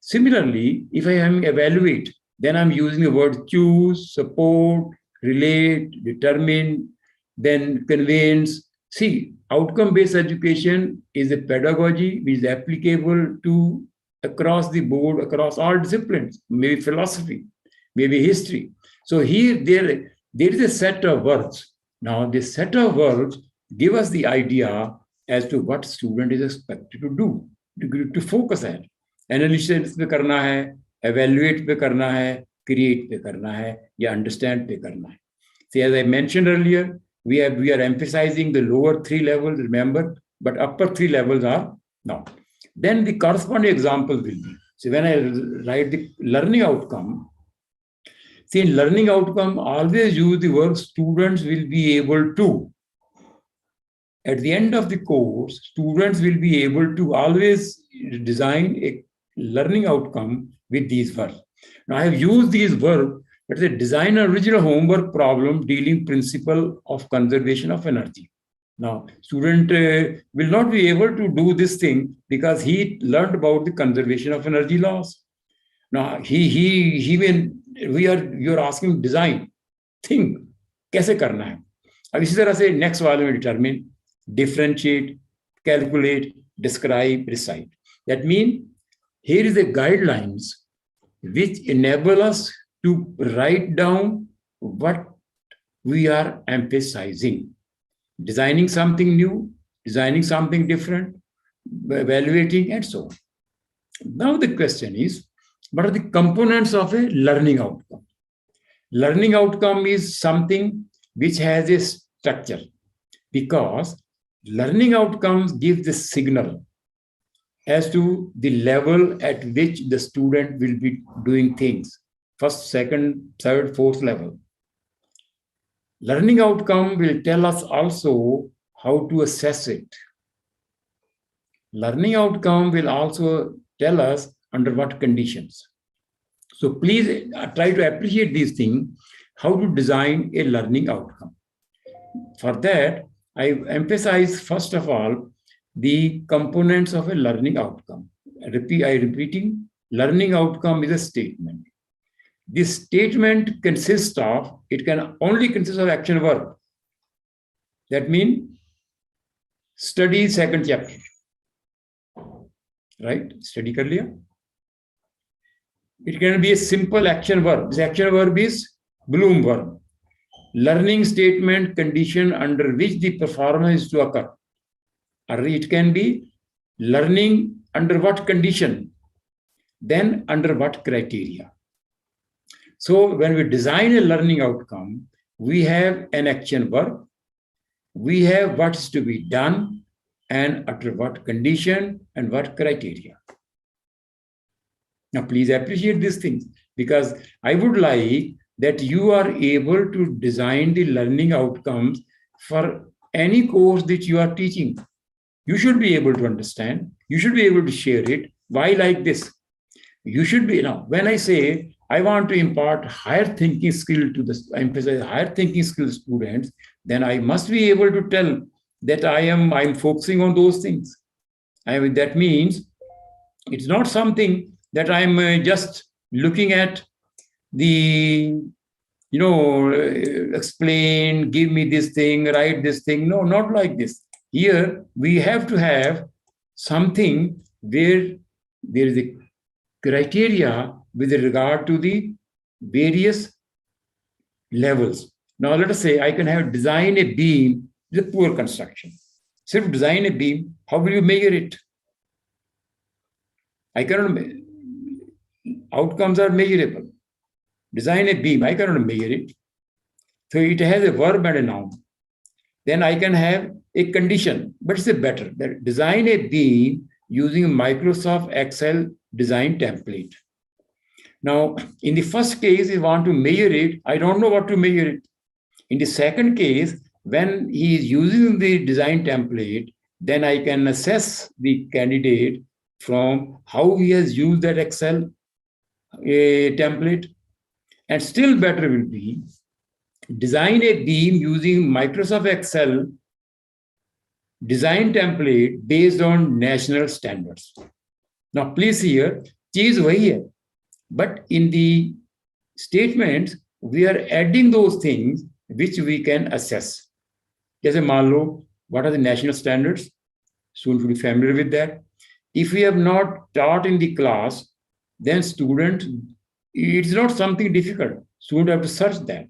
Similarly, if I am evaluate, then I'm using the word choose, support, relate, determine, then convince. See, outcome-based education is a pedagogy which is applicable to across the board, across all disciplines, maybe philosophy, maybe history. So here, there is a set of verbs. Now, this set of verbs give us the idea as to what student is expected to do, to focus at. Analysis पे करना है, evaluate पे करना है, create पे करना है, या understand पे करना है. See, as I mentioned earlier, we are emphasizing the lower 3 levels, remember, but upper 3 levels are not. Then the corresponding example will be, so when I write the learning outcome, see, in learning outcome, always use the word students will be able to. At the end of the course, students will be able to always design a learning outcome with these verbs. Now, I have used these verbs, but they design an original homework problem dealing principle of conservation of energy. Now, student will not be able to do this thing because he learned about the conservation of energy laws. Now, you're asking design, think, कैसे करना है? अब इसी तरह से next वाले में determine, differentiate, calculate, describe, recite. That means here is the guidelines which enable us to write down what we are emphasizing. Designing something new, designing something different, evaluating, and so on. Now the question is, what are the components of a learning outcome? Learning outcome is something which has a structure, because learning outcomes give the signal as to the level at which the student will be doing things. First, second, third, fourth level. Learning outcome will tell us also how to assess it. Learning outcome will also tell us under what conditions. So please try to appreciate these things, how to design a learning outcome. For that, I emphasize, first of all, the components of a learning outcome. Repeating, learning outcome is a statement. This statement consists of, it can only consist of action verb. That means study second chapter. Right? Study kar liya. It can be a simple action verb. This action verb is Bloom verb. Learning statement condition under which the performance is to occur. Or it can be learning under what condition, then under what criteria. So when we design a learning outcome, we have an action verb, we have what is to be done, and under what condition and what criteria. Now, please appreciate these things, because I would like that you are able to design the learning outcomes for any course that you are teaching. You should be able to understand. You should be able to share it. Why like this? You should be, now, when I say I want to impart higher thinking skill to the, emphasize higher thinking skill students, then I must be able to tell that I'm focusing on those things. That means it's not something that I'm just looking at the, explain, give me this thing, write this thing. No, not like this. Here, we have to have something where there is a criteria with regard to the various levels. Now, let us say I can have design a beam with a poor construction. So design a beam, how will you measure it? I cannot, outcomes are measurable. Design a beam, I cannot measure it. So it has a verb and a noun. Then I can have a condition, but it's a better. Design a beam using Microsoft Excel design template. Now, in the first case, you want to measure it, I don't know what to measure it. In the second case, when he is using the design template, then I can assess the candidate from how he has used that Excel template. And still better will be design a beam using Microsoft Excel design template based on national standards. Now, please here, cheese wahi hai. But in the statements, we are adding those things which we can assess. Jaise maan lo, what are the national standards? Students will be familiar with that. If we have not taught in the class, then student, it's not something difficult. Student have to search that.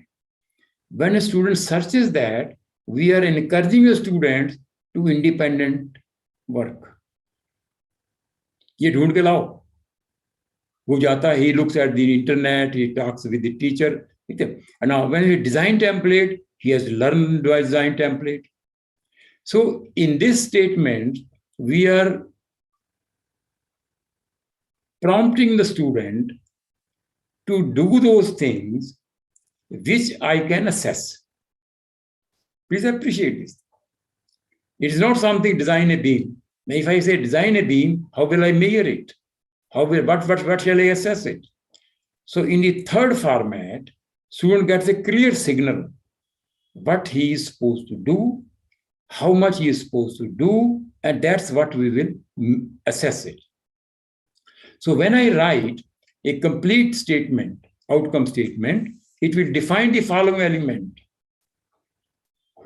When a student searches that, we are encouraging the students to independent work. Ye dhoond ke lao. Wo jata, he looks at the internet, he talks with the teacher. And now when we design template, he has learned the design template. So in this statement, we are prompting the student to do those things which I can assess. Please appreciate this. It is not something design a beam. Now, if I say design a beam, how will I measure it? What shall I assess it? So in the third format, student gets a clear signal what he is supposed to do, how much he is supposed to do, and that's what we will assess it. So when I write a complete statement, outcome statement, it will define the following element.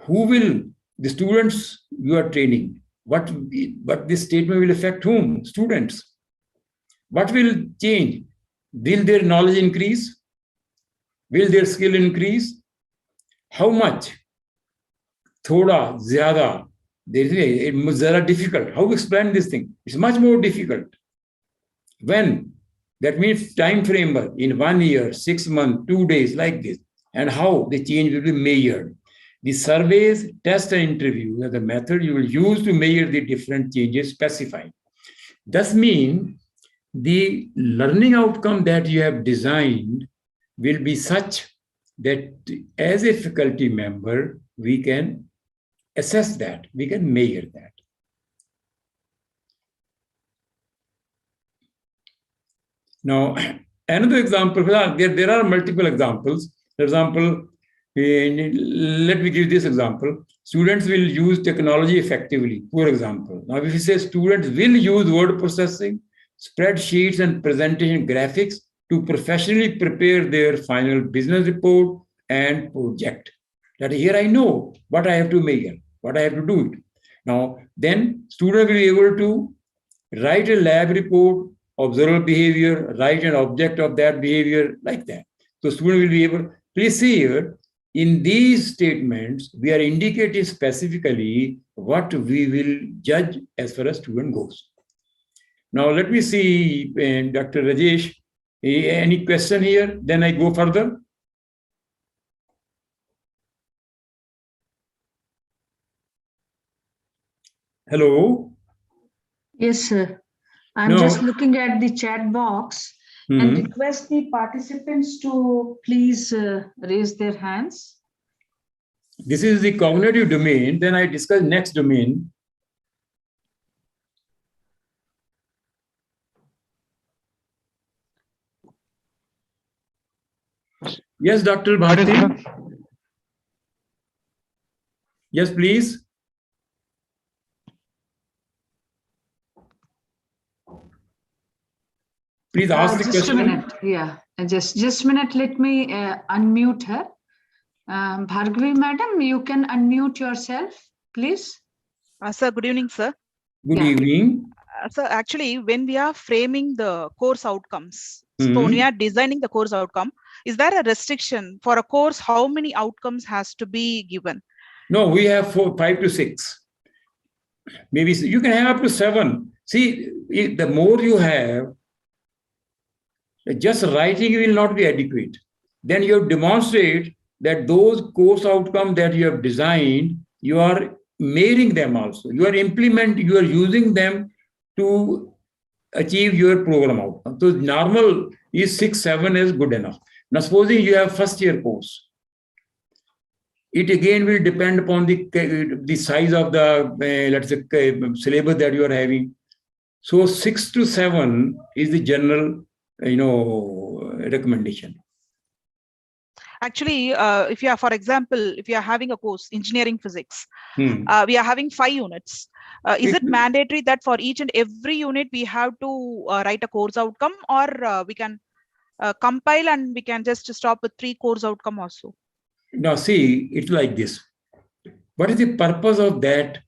Who will, the students you are training, what this statement will affect whom? Students. What will change? Will their knowledge increase? Will their skill increase? How much? Thoda, zyada. It's very difficult. How to explain this thing? It's much more difficult. When? That means time frame in 1 year, 6 months, 2 days, like this. And how the change will be measured. The surveys, test, and interview are the method you will use to measure the different changes specified. Thus mean the learning outcome that you have designed will be such that as a faculty member, we can assess that, we can measure that. Now, Another example, there are multiple examples. For example, let me give this example. Students will use technology effectively, for example. Now, if you say students will use word processing, spreadsheets, and presentation graphics to professionally prepare their final business report and project. That here I know what I have to measure, what I have to do it. Now, then student will be able to write a lab report, observe behavior, write an object of that behavior, like that. So student will be able, please see here, in these statements, we are indicating specifically what we will judge as far as student goes. Now, let me see, Dr. Rajesh, any question here? Then I go further. Hello? Yes, sir. I'm just looking at the chat box and request the participants to please raise their hands. This is the cognitive domain. Then I discuss next domain. Yes, Dr. Bharti. Yes, please. Please ask the question. Just a minute. Yeah, just a minute. Let me unmute her. Bhargavi, madam, you can unmute yourself, please. Sir, good evening, sir. Good evening. So actually, when we are framing the course outcomes, so when we are designing the course outcome, is there a restriction for a course? How many outcomes has to be given? No, we have 5 to 6. Maybe you can have up to 7. See, the more you have, just writing will not be adequate. Then you demonstrate that those course outcomes that you have designed, you are measuring them also. You are using them to achieve your program outcome. So normal is 6, 7 is good enough. Now, supposing you have first year course, it again will depend upon the size of the let's say syllabus that you are having. So 6 to 7 is the general recommendation. Actually, if you are, for example, if you are having a course, engineering physics, we are having 5 units. Is it mandatory that for each and every unit we have to write a course outcome, or we can compile and we can just stop with 3 course outcome also? Now, see, it's like this. What is the purpose of that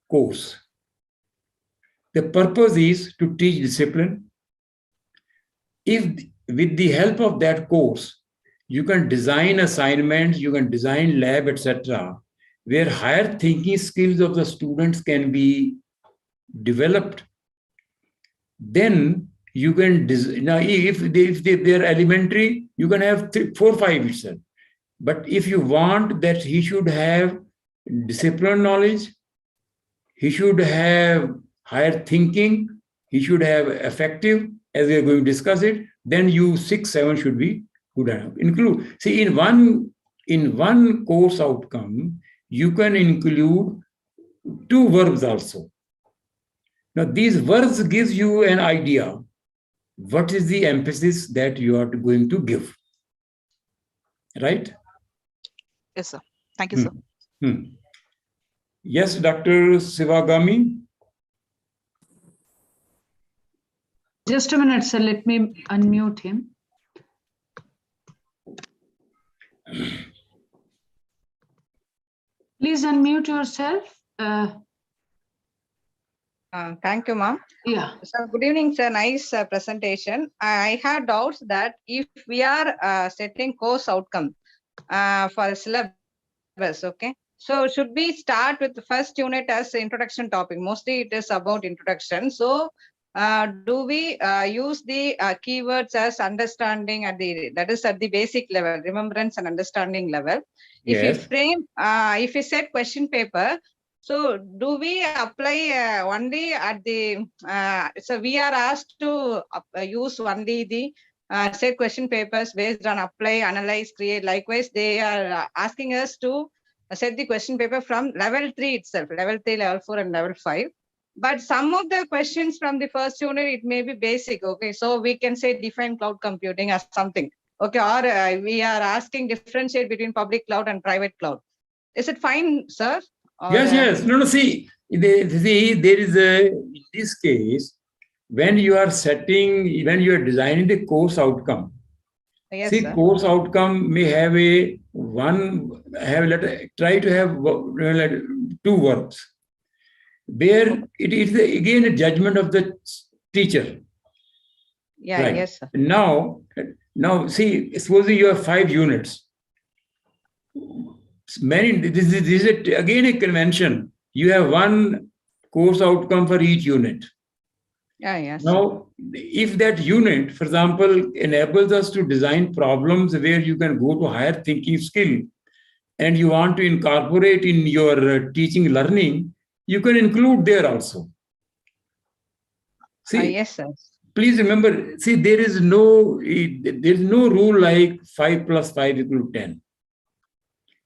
course? The purpose is to teach discipline. If with the help of that course, you can design assignments, you can design lab, etc., where higher thinking skills of the students can be developed, then you can now if they are elementary, you can have 3, 4, 5 itself. But if you want that he should have discipline knowledge, he should have higher thinking, he should have effective, as we are going to discuss it, then you 6, 7 should be good enough. Include, see, in one course outcome, you can include 2 verbs also. Now, these verbs gives you an idea what is the emphasis that you are going to give. Right? Yes, sir. Thank you, sir. Yes, Dr. Sivagami. Just a minute, sir. Let me unmute him. Please unmute yourself. Thank you, ma'am. Yeah. So, good evening, sir. Nice presentation. I had doubts that if we are setting course outcome for a syllabus, okay. So, should we start with the first unit as introduction topic? Mostly it is about introduction. So, do we use the keywords as understanding at the basic level, remembrance and understanding level? If Yes. we frame, if we set question paper, so do we apply only at the, so we are asked to use only the set question papers based on apply, analyze, create. Likewise, they are asking us to set the question paper from level 3 itself, level 3, level 4 and level 5. But some of the questions from the first unit, it may be basic. Okay, so we can say define cloud computing as something. Okay, or we are asking differentiate between public cloud and private cloud. Is it fine, sir? Or, yes. No. See, there is in this case, when you are designing the course outcome. Yes, see, sir. Course outcome may have try to have two verbs, where it is again a judgment of the teacher. Yeah, right. Yes, sir. Now, see, supposing you have 5 units. This is again a convention. You have one course outcome for each unit. Yeah, yes. Now, if that unit, for example, enables us to design problems where you can go to higher thinking skill, and you want to incorporate in your teaching learning, you can include there also. See, yes, sir. Please remember, see, there is no rule like 5 + 5 = 10.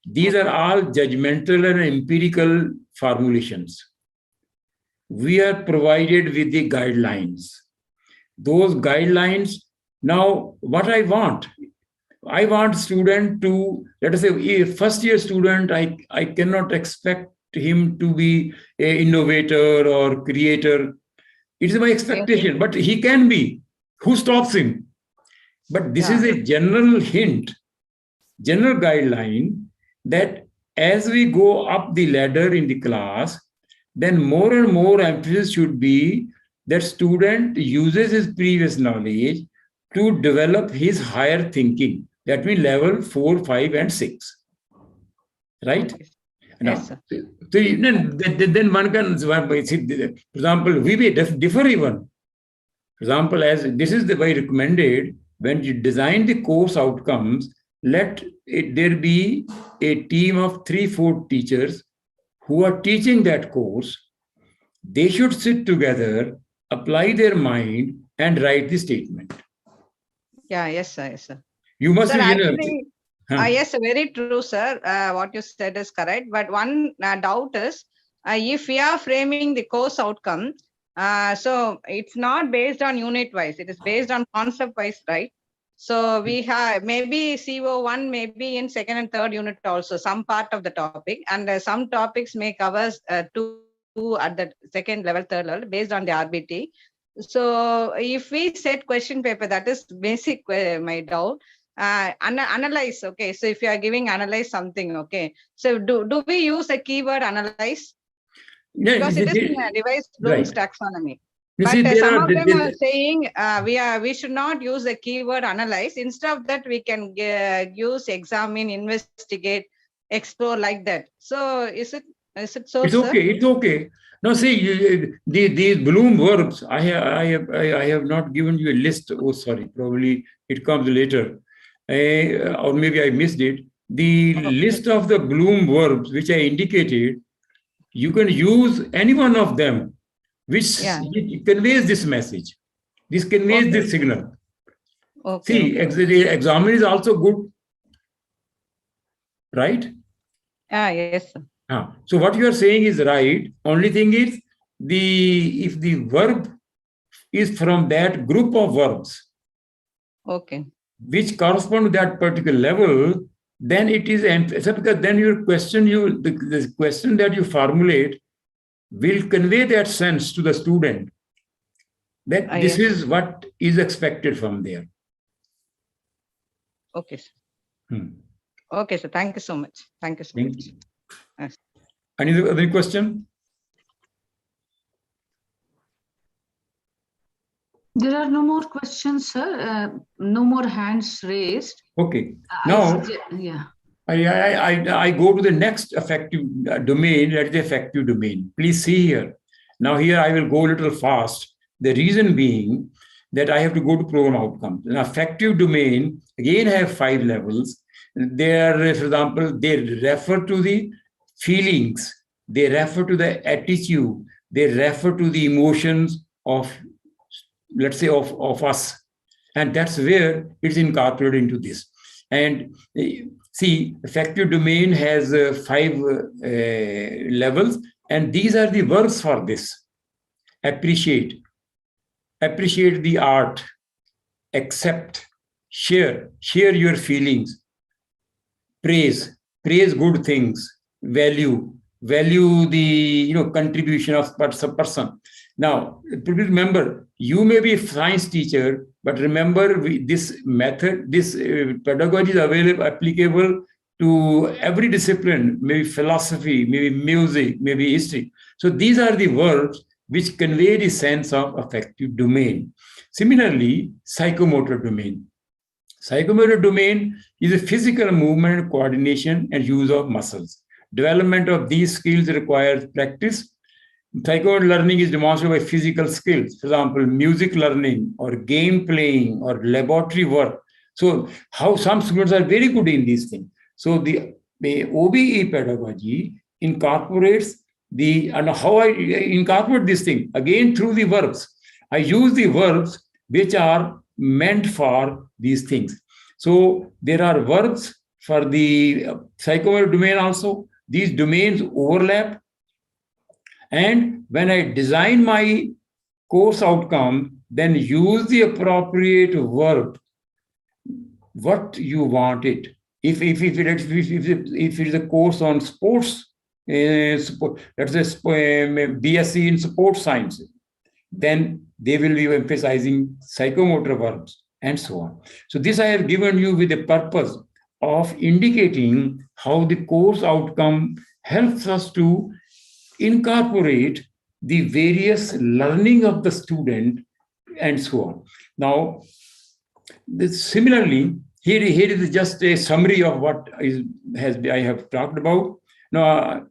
These are all judgmental and empirical formulations. We are provided with the guidelines. Those guidelines, now what I want student to, let us say, a first year student, I cannot expect him to be an innovator or creator. It is my expectation, but he can be. Who stops him? But this is a general hint, general guideline, that as we go up the ladder in the class, then more and more emphasis should be that student uses his previous knowledge to develop his higher thinking. That means level 4, 5, and 6. Right? Yes, sir. So then one can, for example, we may differ even. For example, as this is the way recommended, when you design the course outcomes, let there be a team of 3-4 teachers who are teaching that course. They should sit together, apply their mind, and write the statement. Yeah, yes, sir. Yes, sir. You must sir, be, actually, yes, very true, sir. What you said is correct. But one doubt is, if we are framing the course outcome, so it's not based on unit wise, it is based on concept wise, right? So we have maybe CO1, maybe in second and third unit also, some part of the topic, and some topics may cover two at the second level, third level, based on the RBT. So if we set question paper, that is basic my doubt. Analyze, okay. So if you are giving analyze something, okay. So do we use a keyword analyze? Because it is in a device Bloom's taxonomy. But some of them are saying we should not use the keyword analyze. Instead of that, we can use examine, investigate, explore, like that. So is it so? It's okay. Sir? It's okay. Now see, these Bloom verbs. I have not given you a list. Oh, sorry. Probably it comes later, or maybe I missed it. The list of the Bloom verbs which I indicated, you can use any one of them, which conveys this message. This conveys this signal. See, examine is also good, right? Yes, sir. So what you are saying is right. Only thing is, if the verb is from that group of verbs, which correspond to that particular level, then it is because then your question, the question that you formulate will convey that sense to the student that this is what is expected from there. Okay, sir. Okay, sir. Thank you so much. Thank you so much. Yes. Any other question? There are no more questions, sir. No more hands raised. Okay. Now, I go to the next affective domain, that is the affective domain. Please see here. Now here I will go a little fast. The reason being that I have to go to program outcomes. An affective domain, again, have 5 levels. They are, for example, they refer to the feelings, they refer to the attitude, they refer to the emotions of, let's say, of us. And that's where it's incorporated into this. And see, affective domain has 5 levels, and these are the verbs for this. appreciate the art, accept, share your feelings, praise good things, value the contribution of person. Now, please remember, you may be a science teacher, but remember this method, this pedagogy is applicable to every discipline, maybe philosophy, maybe music, maybe history. So these are the verbs which convey the sense of affective domain. Similarly, psychomotor domain. Psychomotor domain is a physical movement, coordination, and use of muscles. Development of these skills requires practice. Psychomotor learning is demonstrated by physical skills, for example, music learning or game playing or laboratory work. So how some students are very good in these things. So the OBE pedagogy incorporates and how I incorporate this thing, again through the verbs. I use the verbs which are meant for these things. So there are verbs for the psychomotor domain also. These domains overlap. And when I design my course outcome, then use the appropriate verb, what you want it. If it is a course on sports, let's say BSc in sports science, then they will be emphasizing psychomotor verbs and so on. So this I have given you with the purpose of indicating how the course outcome helps us to incorporate the various learning of the student and so on. Now, similarly, here is just a summary of what I have talked about. Now,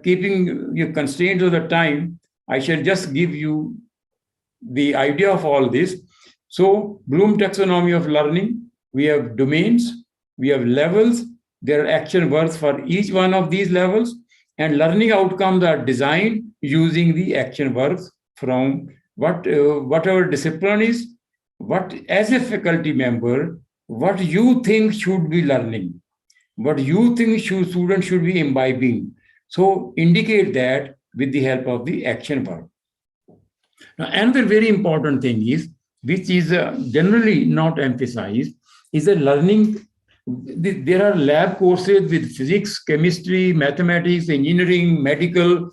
keeping your constraints of the time, I shall just give you the idea of all this. So, Bloom taxonomy of learning, we have domains, we have levels, there are action verbs for each one of these levels, and learning outcomes are designed using the action verbs from whatever discipline is, what as a faculty member, what you think should be learning, what you think students should be imbibing. So indicate that with the help of the action verb. Now, another very important thing is, which is generally not emphasized, is the learning. There are lab courses with physics, chemistry, mathematics, engineering, medical.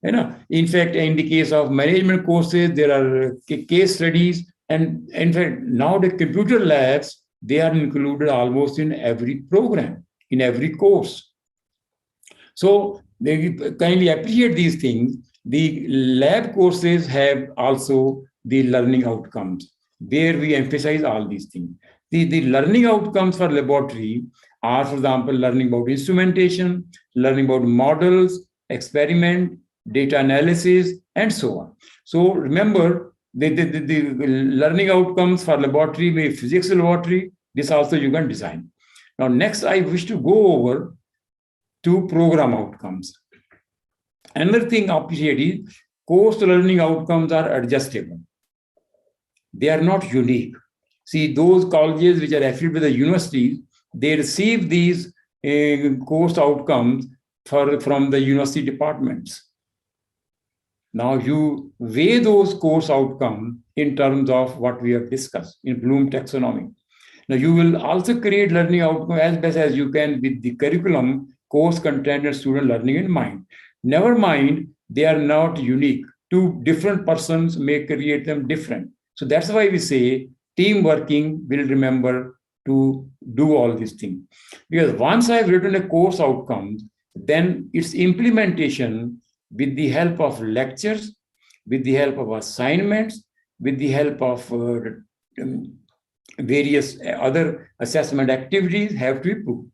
In fact, in the case of management courses, there are case studies. And in fact, now the computer labs, they are included almost in every program, in every course. So they kindly appreciate these things. The lab courses have also the learning outcomes, where we emphasize all these things. The learning outcomes for laboratory are, for example, learning about instrumentation, learning about models, experiment, data analysis, and so on. So remember, the learning outcomes for laboratory, maybe physics laboratory, this also you can design. Now, next, I wish to go over to program outcomes. Another thing appreciate is course learning outcomes are adjustable. They are not unique. See, those colleges which are affiliated with the universities, they receive these course outcomes from the university departments. Now you weigh those course outcomes in terms of what we have discussed in Bloom taxonomy. Now you will also create learning outcome as best as you can with the curriculum, course content, and student learning in mind. Never mind, they are not unique. Two different persons may create them different. So that's why we say team working will remember to do all these things. Because once I've written a course outcome, then its implementation with the help of lectures, with the help of assignments, with the help of various other assessment activities have to be proved.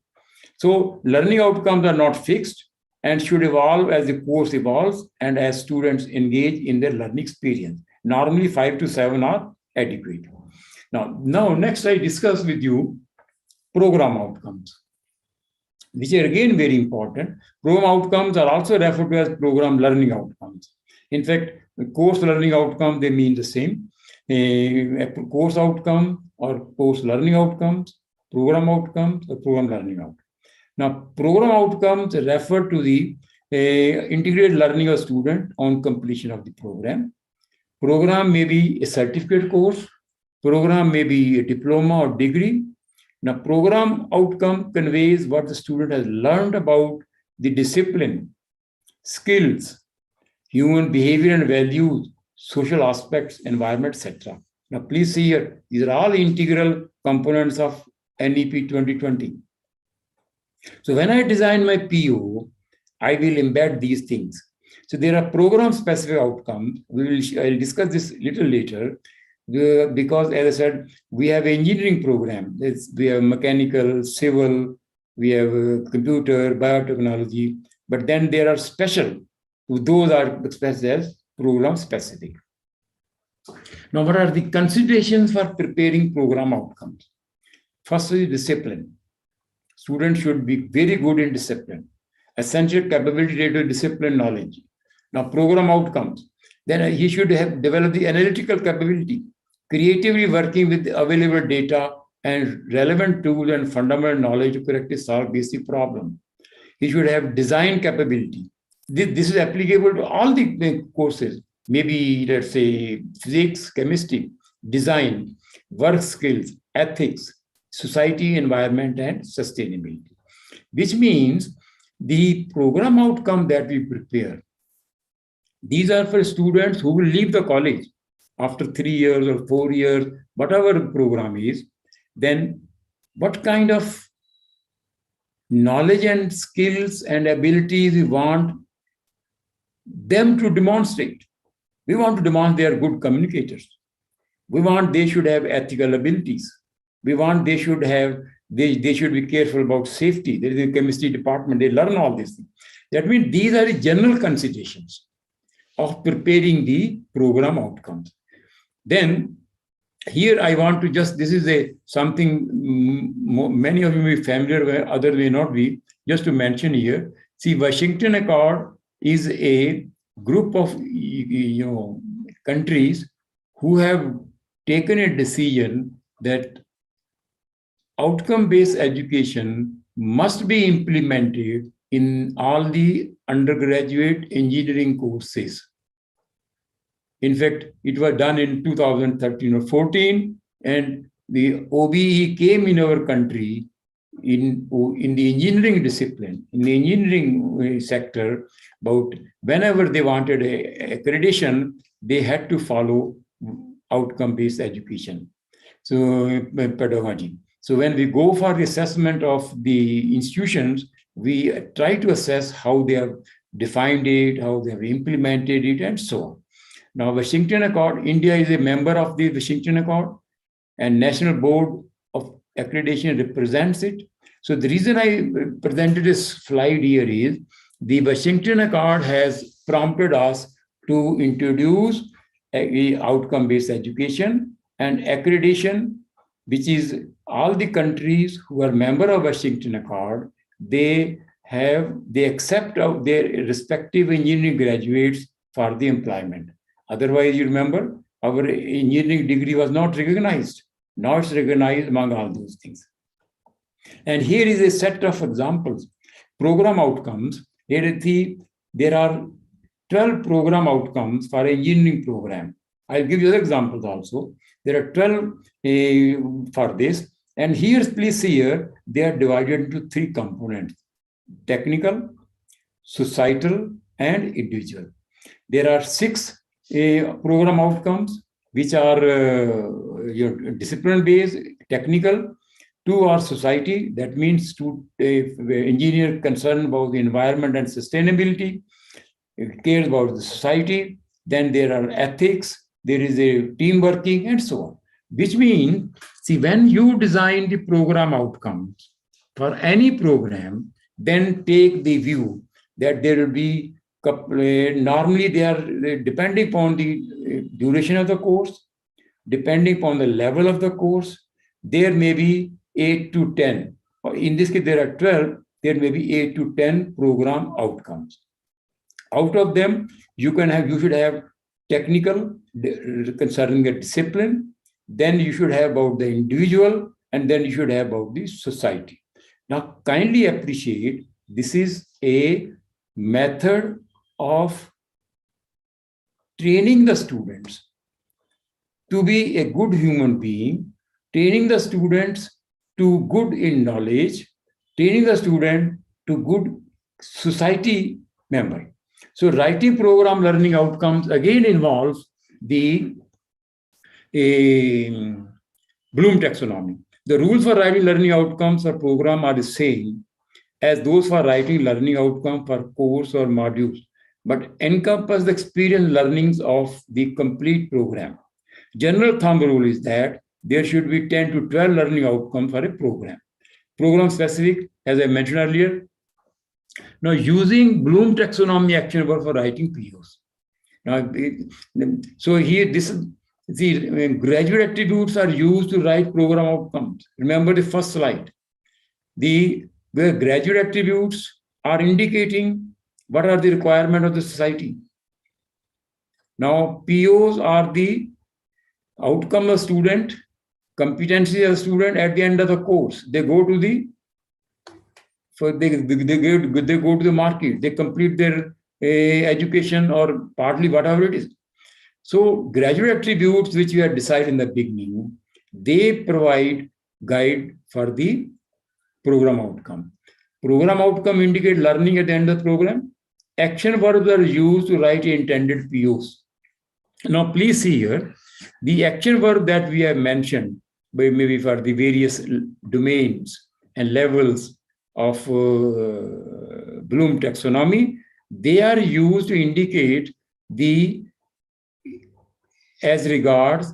So learning outcomes are not fixed and should evolve as the course evolves and as students engage in their learning experience. Normally 5 to 7 are adequate. Now next I discuss with you program outcomes, which are again very important. Program outcomes are also referred to as program learning outcomes. In fact, course learning outcome, they mean the same. A course outcome or course learning outcomes, program outcomes, or program learning outcomes. Now, program outcomes refer to the integrated learning of student on completion of the program. Program may be a certificate course. Program may be a diploma or degree. Now, program outcome conveys what the student has learned about the discipline, skills, human behavior and values, social aspects, environment, etc. Now, please see here, these are all integral components of NEP 2020. So when I design my PO, I will embed these things. So there are program-specific outcomes. I'll discuss this a little later, because as I said, we have an engineering program. We have mechanical, civil, we have computer, biotechnology, but then there are special. Those are expressed as program-specific. Now, what are the considerations for preparing program outcomes? First is discipline. Students should be very good in discipline. Essential capability to discipline knowledge. Now, program outcomes. Then he should have developed the analytical capability, creatively working with available data and relevant tools and fundamental knowledge to correctly solve basic problems. He should have design capability. This is applicable to all the courses. Maybe, let's say, physics, chemistry, design, work skills, ethics, society, environment, and sustainability. Which means the program outcome that we prepare, these are for students who will leave the college after 3 years or 4 years, whatever the program is. Then what kind of knowledge and skills and abilities we want them to demonstrate. We want to demonstrate they are good communicators. We want they should have ethical abilities. We want they should be careful about safety. There is a chemistry department, they learn all these things. That means these are the general considerations of preparing the program outcomes. Then here I want to just, this is something many of you may be familiar with, others may not be, just to mention here. See, Washington Accord is a group of countries who have taken a decision that outcome-based education must be implemented in all the undergraduate engineering courses. In fact, it was done in 2013 or 14, and the OBE came in our country in the engineering discipline, in the engineering sector, about whenever they wanted accreditation, they had to follow outcome-based education. So pedagogy. So when we go for the assessment of the institutions, we try to assess how they have defined it, how they have implemented it, and so on. Now, Washington Accord, India is a member of the Washington Accord, and National Board of Accreditation represents it. So the reason I presented this slide here is the Washington Accord has prompted us to introduce outcome-based education and accreditation, which is all the countries who are member of Washington Accord, they accept of their respective engineering graduates for the employment. Otherwise, you remember, our engineering degree was not recognized. Now it's recognized among all those things. And here is a set of examples. Program outcomes. There are 12 program outcomes for engineering program. I'll give you other examples also. There are 12 for this. And here, please see here, they are divided into 3 components: technical, societal, and individual. There are 6 program outcomes, which are discipline-based, technical. 2 are society, that means to engineer concerned about the environment and sustainability, cares about the society. Then there are ethics, there is a team working, and so on. Which means, see, when you design the program outcomes for any program, then take the view that there will be, normally they are depending upon the duration of the course, depending upon the level of the course, there may be 8 to 10. In this case, there are 12, there may be 8 to 10 program outcomes. Out of them, you should have technical concerning a discipline, then you should have about the individual, and then you should have about the society. Now, kindly appreciate, this is a method of training the students to be a good human being, training the students to good in knowledge, training the student to good society member. So writing program learning outcomes again involves the Bloom taxonomy. The rules for writing learning outcomes for program are the same as those for writing learning outcome for course or modules, but encompass the experience learnings of the complete program. General thumb rule is that there should be 10 to 12 learning outcomes for a program. Program specific, as I mentioned earlier. Now, using Bloom taxonomy action verb for writing POs. Now, so here, the graduate attributes are used to write program outcomes. Remember the first slide. The graduate attributes are indicating what are the requirements of the society. Now, POs are the outcome of student, competency of student at the end of the course. They go to the they go to the market. They complete their education or partly whatever it is. So graduate attributes, which we had decided in the beginning, they provide guide for the program outcome. Program outcome indicate learning at the end of the program. Action verbs are used to write intended POs. Now, please see here, the action verb that we have mentioned, maybe for the various domains and levels of Bloom taxonomy, they are used to indicate the as regards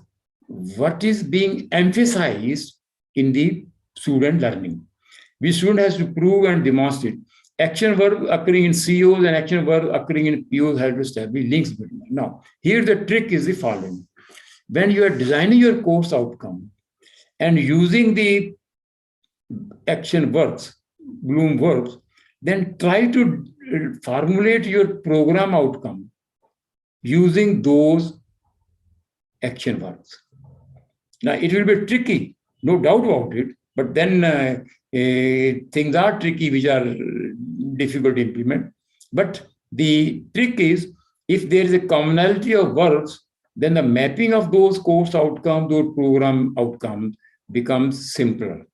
what is being emphasized in the student learning. The student has to prove and demonstrate. Action verb occurring in COs and action verb occurring in POs have to establish links between them. Now, here the trick is the following. When you are designing your course outcome and using the action verbs, Bloom verbs, then try to formulate your program outcome using those action verbs. Now, it will be tricky, no doubt about it, but then things are tricky which are difficult to implement. But the trick is, if there is a commonality of verbs, then the mapping of those course outcomes, those program outcomes becomes simpler.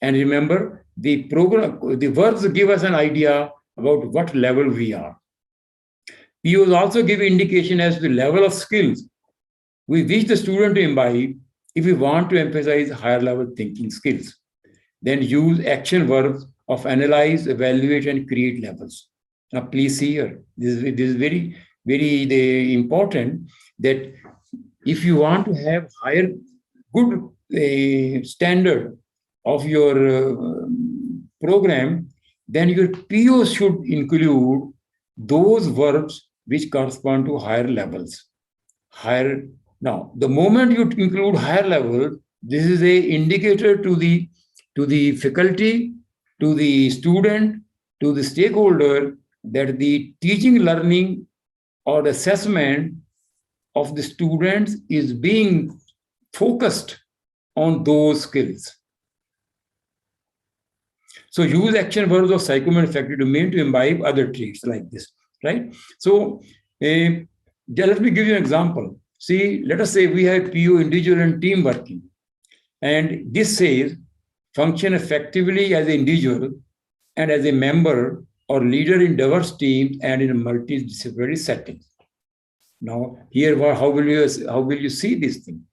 And remember, the verbs give us an idea about what level we are. POs also give indication as to the level of skills we wish the student to imbibe if we want to emphasize higher level thinking skills. Then use action verbs of analyze, evaluate, and create levels. Now, please see here, this is very, very important that if you want to have higher, good standard of your program, then your POs should include those verbs which correspond to higher levels. Now, the moment you include higher level, this is an indicator to the faculty, to the student, to the stakeholder that the teaching, learning, or assessment of the students is being focused on those skills. So use action verbs of psychomotor affective domain to imbibe other traits like this, right? So let me give you an example. See, let us say we have PO individual and team working. And this says function effectively as an individual and as a member or leader in diverse teams and in a multidisciplinary setting. Now, here, how will you see this thing?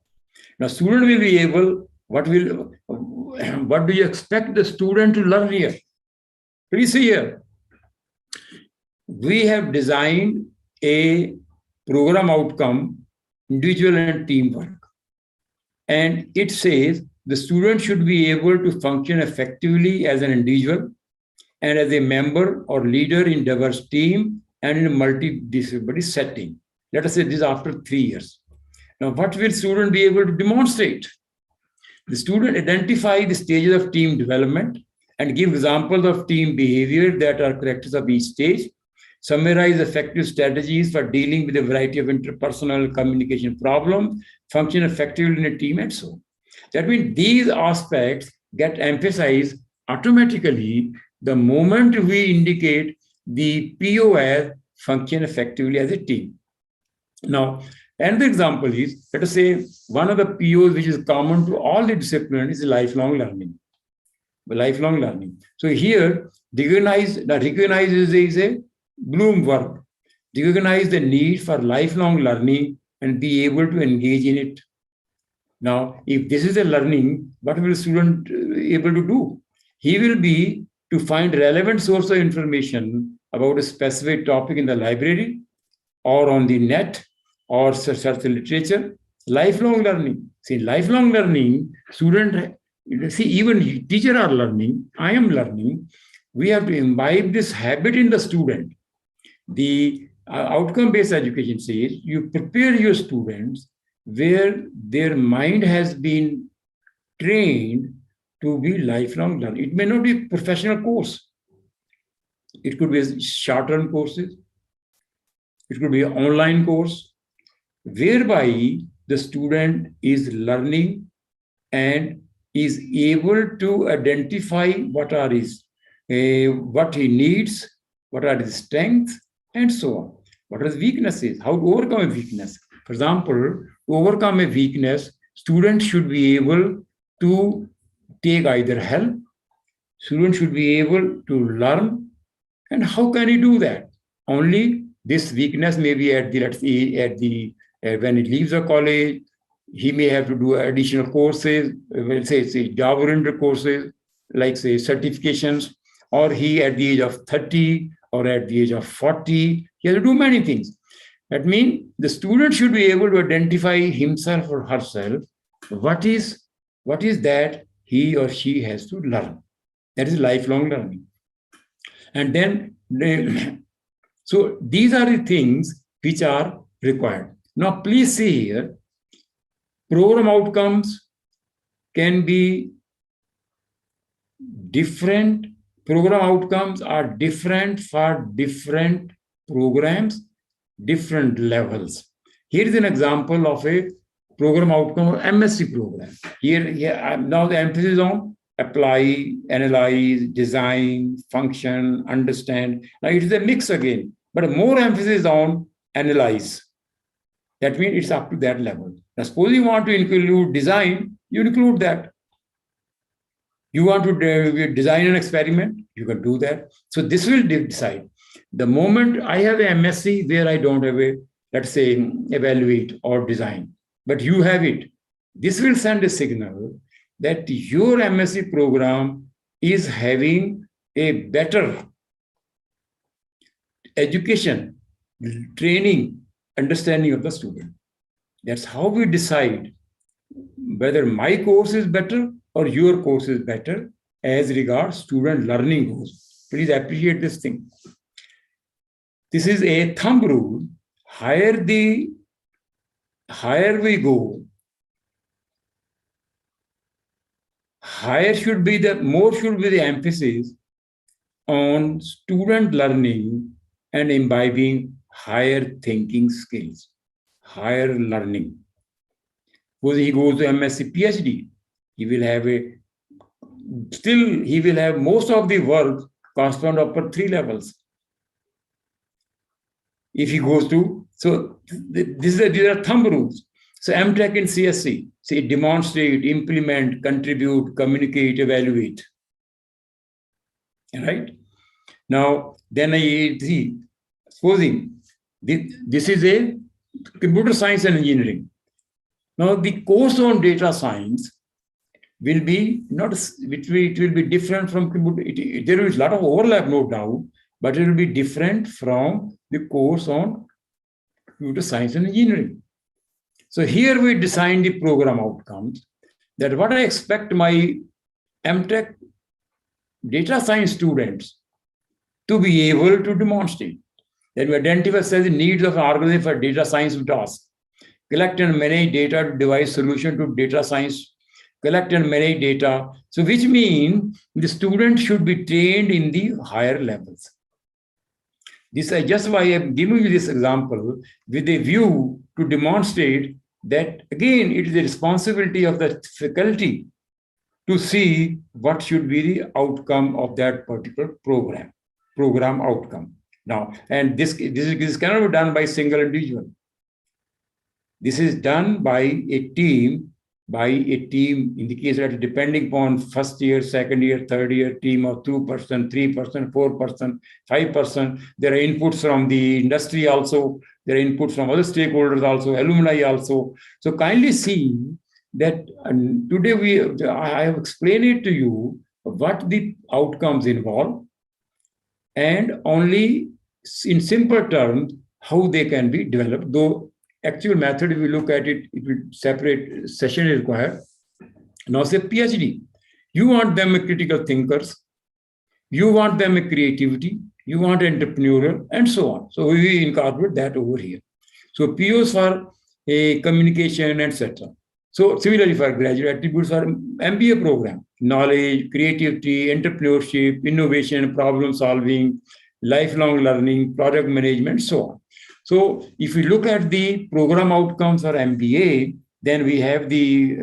Now, student will be able, what do you expect the student to learn here? Please see here. We have designed a program outcome, individual and teamwork. And it says the student should be able to function effectively as an individual and as a member or leader in diverse team and in a multidisciplinary setting. Let us say this after 3 years. Now, what will student be able to demonstrate? The student identify the stages of team development and give examples of team behavior that are characteristics of each stage. Summarize effective strategies for dealing with a variety of interpersonal communication problems, function effectively in a team, and so on. That means these aspects get emphasized automatically the moment we indicate the PO as function effectively as a team. Now, Another example is, let us say, one of the POs which is common to all the disciplines is lifelong learning. Lifelong learning. So here, recognize is a Bloom verb. Recognize the need for lifelong learning and be able to engage in it. Now, if this is a learning, what will the student able to do? He will be to find relevant source of information about a specific topic in the library or on the net or search the literature. Lifelong learning. See, lifelong learning, student, see, even teacher are learning, I am learning. We have to imbibe this habit in the student. The outcome-based education says you prepare your students where their mind has been trained to be lifelong learning. It may not be a professional course. It could be short-term courses. It could be an online course, whereby the student is learning and is able to identify what are his, what he needs, what are his strengths, and so on. What are his weaknesses? How to overcome a weakness? For example, to overcome a weakness, students should be able to take either help, students should be able to learn. And how can he do that? Only this weakness may be at the, let's say, when he leaves the college, he may have to do additional courses, we'll say job-oriented courses, like say certifications, or he at the age of 30 or at the age of 40, he has to do many things. That means the student should be able to identify himself or herself, what is that he or she has to learn. That is lifelong learning. And then, so these are the things which are required. Now, please see here, program outcomes can be different. Program outcomes are different for different programs, different levels. Here is an example of a program outcome or MSc program. Here now the emphasis on apply, analyze, design, function, understand. Now it is a mix again, but more emphasis on analyze. That means it's up to that level. Now, suppose you want to include design, you include that. You want to design an experiment, you can do that. So this will decide. The moment I have an MSc where I don't have a, let's say, evaluate or design, but you have it, this will send a signal that your MSc program is having a better education, training, understanding of the student. That's how we decide whether my course is better or your course is better as regards student learning goes. Please appreciate this thing. This is a thumb rule. Higher we go, more should be the emphasis on student learning and imbibing higher thinking skills, higher learning. Suppose he goes to MSc PhD, he will have most of the work correspond upper 3 levels. If he goes to, so these are thumb rules. So MTech in CSC, say demonstrate, implement, contribute, communicate, evaluate. Right? Now, then I see, supposing this is a computer science and engineering. Now, the course on data science will be it will be different from computer. There is a lot of overlap, no doubt, but it will be different from the course on computer science and engineering. So here we design the program outcomes, that what I expect my MTech data science students to be able to demonstrate. Then we identify the needs of an organization for data science tasks. Collect and manage data to devise solution to data science. Collect and manage data. So which means the student should be trained in the higher levels. This is just why I'm giving you this example with a view to demonstrate that, again, it is the responsibility of the faculty to see what should be the outcome of that particular program outcome. Now, and this cannot be done by single individual. This is done by a team, in the case that depending upon first year, second year, third year, team of 2%, 3%, 4%, 5%. There are inputs from the industry also. There are inputs from other stakeholders also, alumni also. So kindly see that today I have explained it to you what the outcomes involve, and only in simple terms how they can be developed. Though actual method, if you look at it, it will separate session is required. Now say PhD. You want them a critical thinkers, you want them a creativity, you want entrepreneurial, and so on. So we incorporate that over here. So POs for a communication, etc. So similarly for graduate attributes for MBA program, knowledge, creativity, entrepreneurship, innovation, problem solving, lifelong learning, project management, so on. So if we look at the program outcomes for MBA, then we have the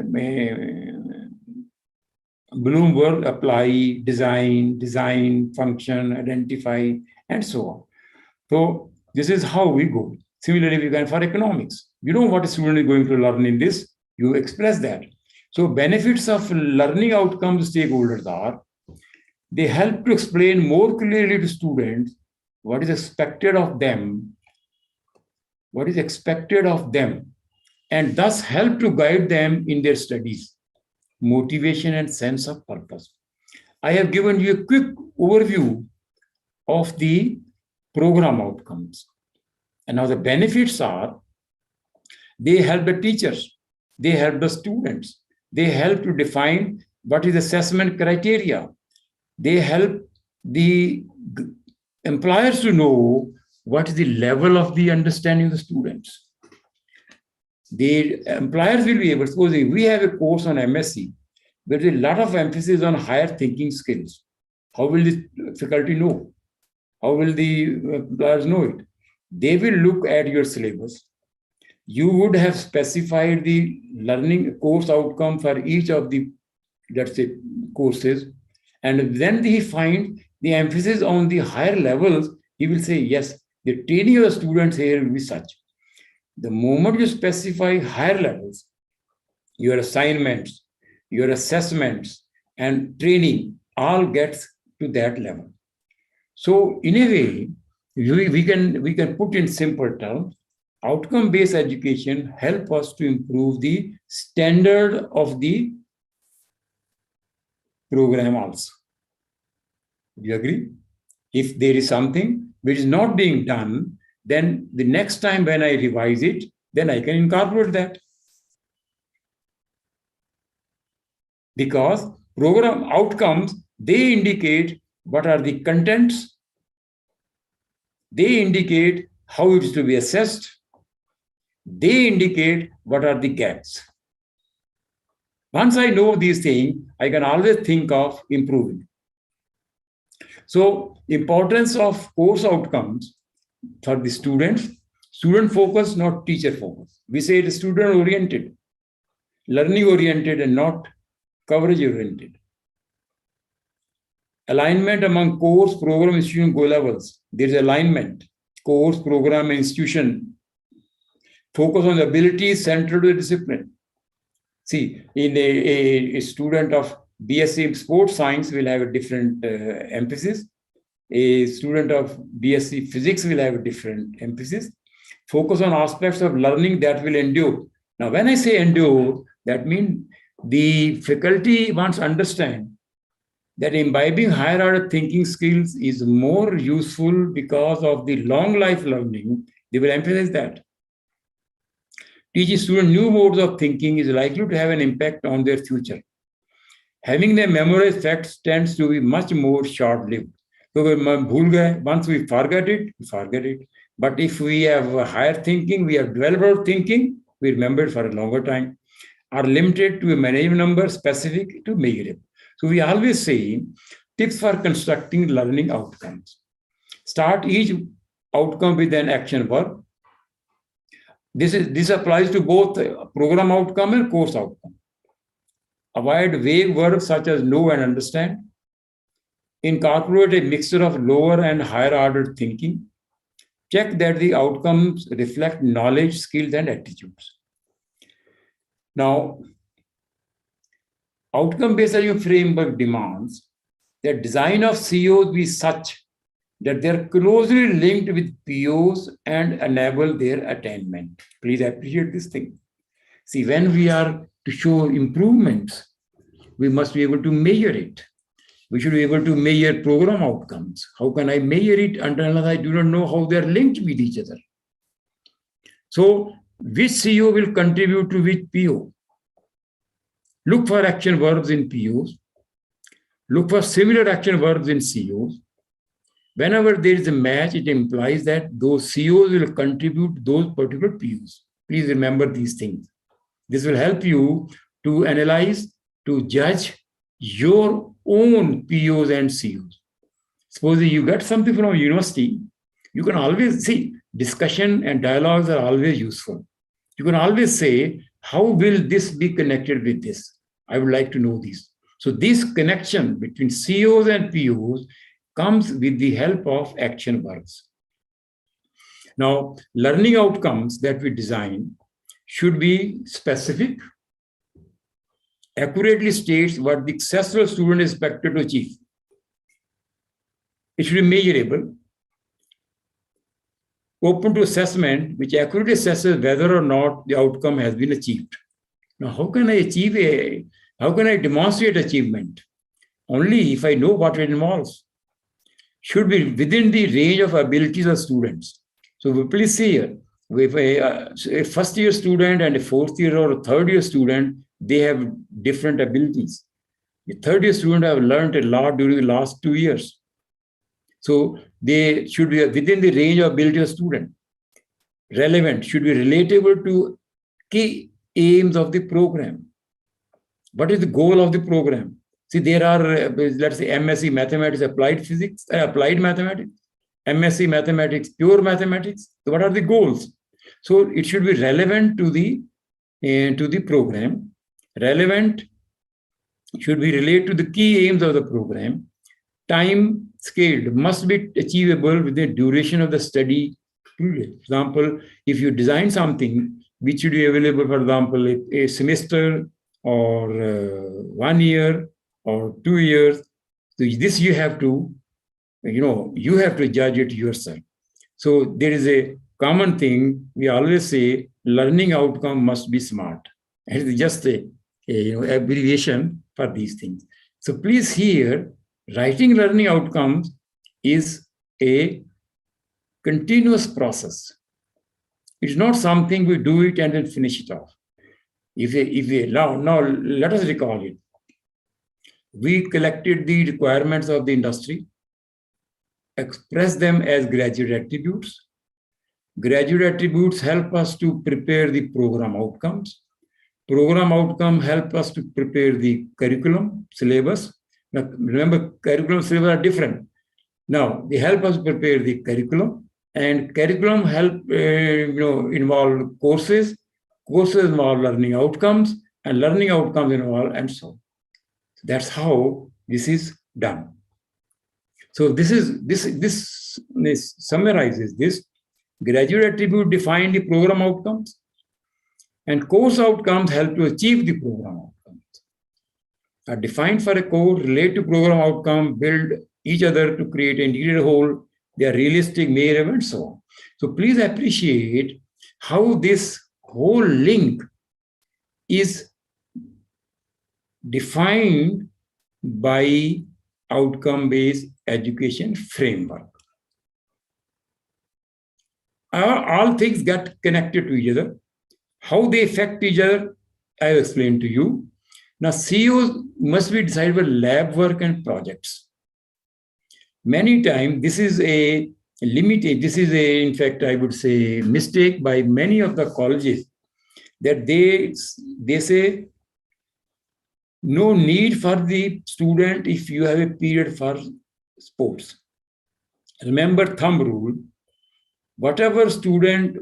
Bloomberg apply, design, function, identify, and so on. So this is how we go. Similarly, we can for economics. You know what a student is going to learn in this. You express that. So benefits of learning outcomes stakeholders are, they help to explain more clearly to students what is expected of them, and thus help to guide them in their studies, motivation, and sense of purpose. I have given you a quick overview of the program outcomes. And now the benefits are, they help the teachers, they help the students, they help to define what is assessment criteria, they help the employers to know what is the level of the understanding of the students. The employers will be able, suppose we have a course on MSc, there is a lot of emphasis on higher thinking skills. How will the faculty know? How will the employers know it? They will look at your syllabus. You would have specified the learning course outcome for each of the, let's say, courses. And then he find the emphasis on the higher levels. He will say, yes, the training of the students here will be such. The moment you specify higher levels, your assignments, your assessments, and training all gets to that level. So in a way, we can put in simple terms, outcome-based education help us to improve the standard of the program also. Do you agree? If there is something which is not being done, then the next time when I revise it, then I can incorporate that. Because program outcomes, they indicate what are the contents, they indicate how it is to be assessed, they indicate what are the gaps. Once I know these things, I can always think of improving. So, importance of course outcomes for the students, student focus, not teacher focus. We say it is student oriented, learning oriented, and not coverage oriented. Alignment among course, program, institution, goal levels. There is alignment, course, program, and institution. Focus on the abilities central to the discipline. See, in a student of BSc in sports science will have a different emphasis. A student of BSc physics will have a different emphasis. Focus on aspects of learning that will endure. Now, when I say endure, that means the faculty wants to understand that imbibing higher order thinking skills is more useful because of the long life learning. They will emphasize that. Teaching students new modes of thinking is likely to have an impact on their future. Having them memorize facts tends to be much more short-lived. So once we forget it, we forget it. But if we have higher thinking, we have developed our thinking, we remember it for a longer time, are limited to a management number specific to measurable. So we always say tips for constructing learning outcomes. Start each outcome with an action verb. This applies to both program outcome and course outcome. Avoid vague verbs such as know and understand. Incorporate a mixture of lower and higher order thinking. Check that the outcomes reflect knowledge, skills, and attitudes. Now, outcome-based education framework demands that design of COs be such that they're closely linked with POs and enable their attainment. Please appreciate this thing. See, when we are to show improvements, we must be able to measure it. We should be able to measure program outcomes. How can I measure it until I do not know how they're linked with each other? So, which CO will contribute to which PO? Look for action verbs in POs. Look for similar action verbs in COs. Whenever there is a match, it implies that those COs will contribute to those particular POs. Please remember these things. This will help you to analyze, to judge your own POs and COs. Suppose you get something from a university, you can always see discussion and dialogues are always useful. You can always say, how will this be connected with this? I would like to know this. So this connection between COs and POs comes with the help of action verbs. Now, learning outcomes that we design should be specific, accurately states what the successful student is expected to achieve. It should be measurable, open to assessment, which accurately assesses whether or not the outcome has been achieved. Now, how can I demonstrate achievement? Only if I know what it involves. Should be within the range of abilities of students. So please see here, if a first-year student and a fourth-year or a third-year student, they have different abilities. The third-year student have learned a lot during the last 2 years. So they should be within the range of ability of student. Relevant, should be relatable to key aims of the program. What is the goal of the program? See, there are, let's say, MSc Mathematics, Applied Physics, Applied Mathematics, MSc Mathematics, Pure Mathematics. So what are the goals? So it should be relevant to the program. Relevant should be related to the key aims of the program. Time scaled must be achievable within the duration of the study period. For example, if you design something which should be available, for example, a semester or 1 year or 2 years, so this you have to judge it yourself. So there is a common thing we always say: learning outcome must be SMART. And it's just a abbreviation for these things. So please here, writing learning outcomes is a continuous process. It's not something we do it and then finish it off. Now let us recall it. We collected the requirements of the industry, expressed them as graduate attributes. Graduate attributes help us to prepare the program outcomes. Program outcome help us to prepare the curriculum, syllabus. Now, remember, curriculum, syllabus are different. Now, they help us prepare the curriculum, and curriculum help involve courses. Courses involve learning outcomes, and learning outcomes involve and so on. That's how this is done. So this summarizes this. Graduate attribute define the program outcomes, and course outcomes help to achieve the program outcomes. Are defined for a course, relate to program outcome, build each other to create an integrated whole. They are realistic, measurable, and so on. So please appreciate how this whole link is defined by outcome-based education framework. All things get connected to each other. How they affect each other, I have explained to you. Now, COs must be decided by lab work and projects. Many times, this is a limited, in fact, I would say, mistake by many of the colleges, that they say, no need for the student if you have a period for sports. Remember thumb rule, whatever student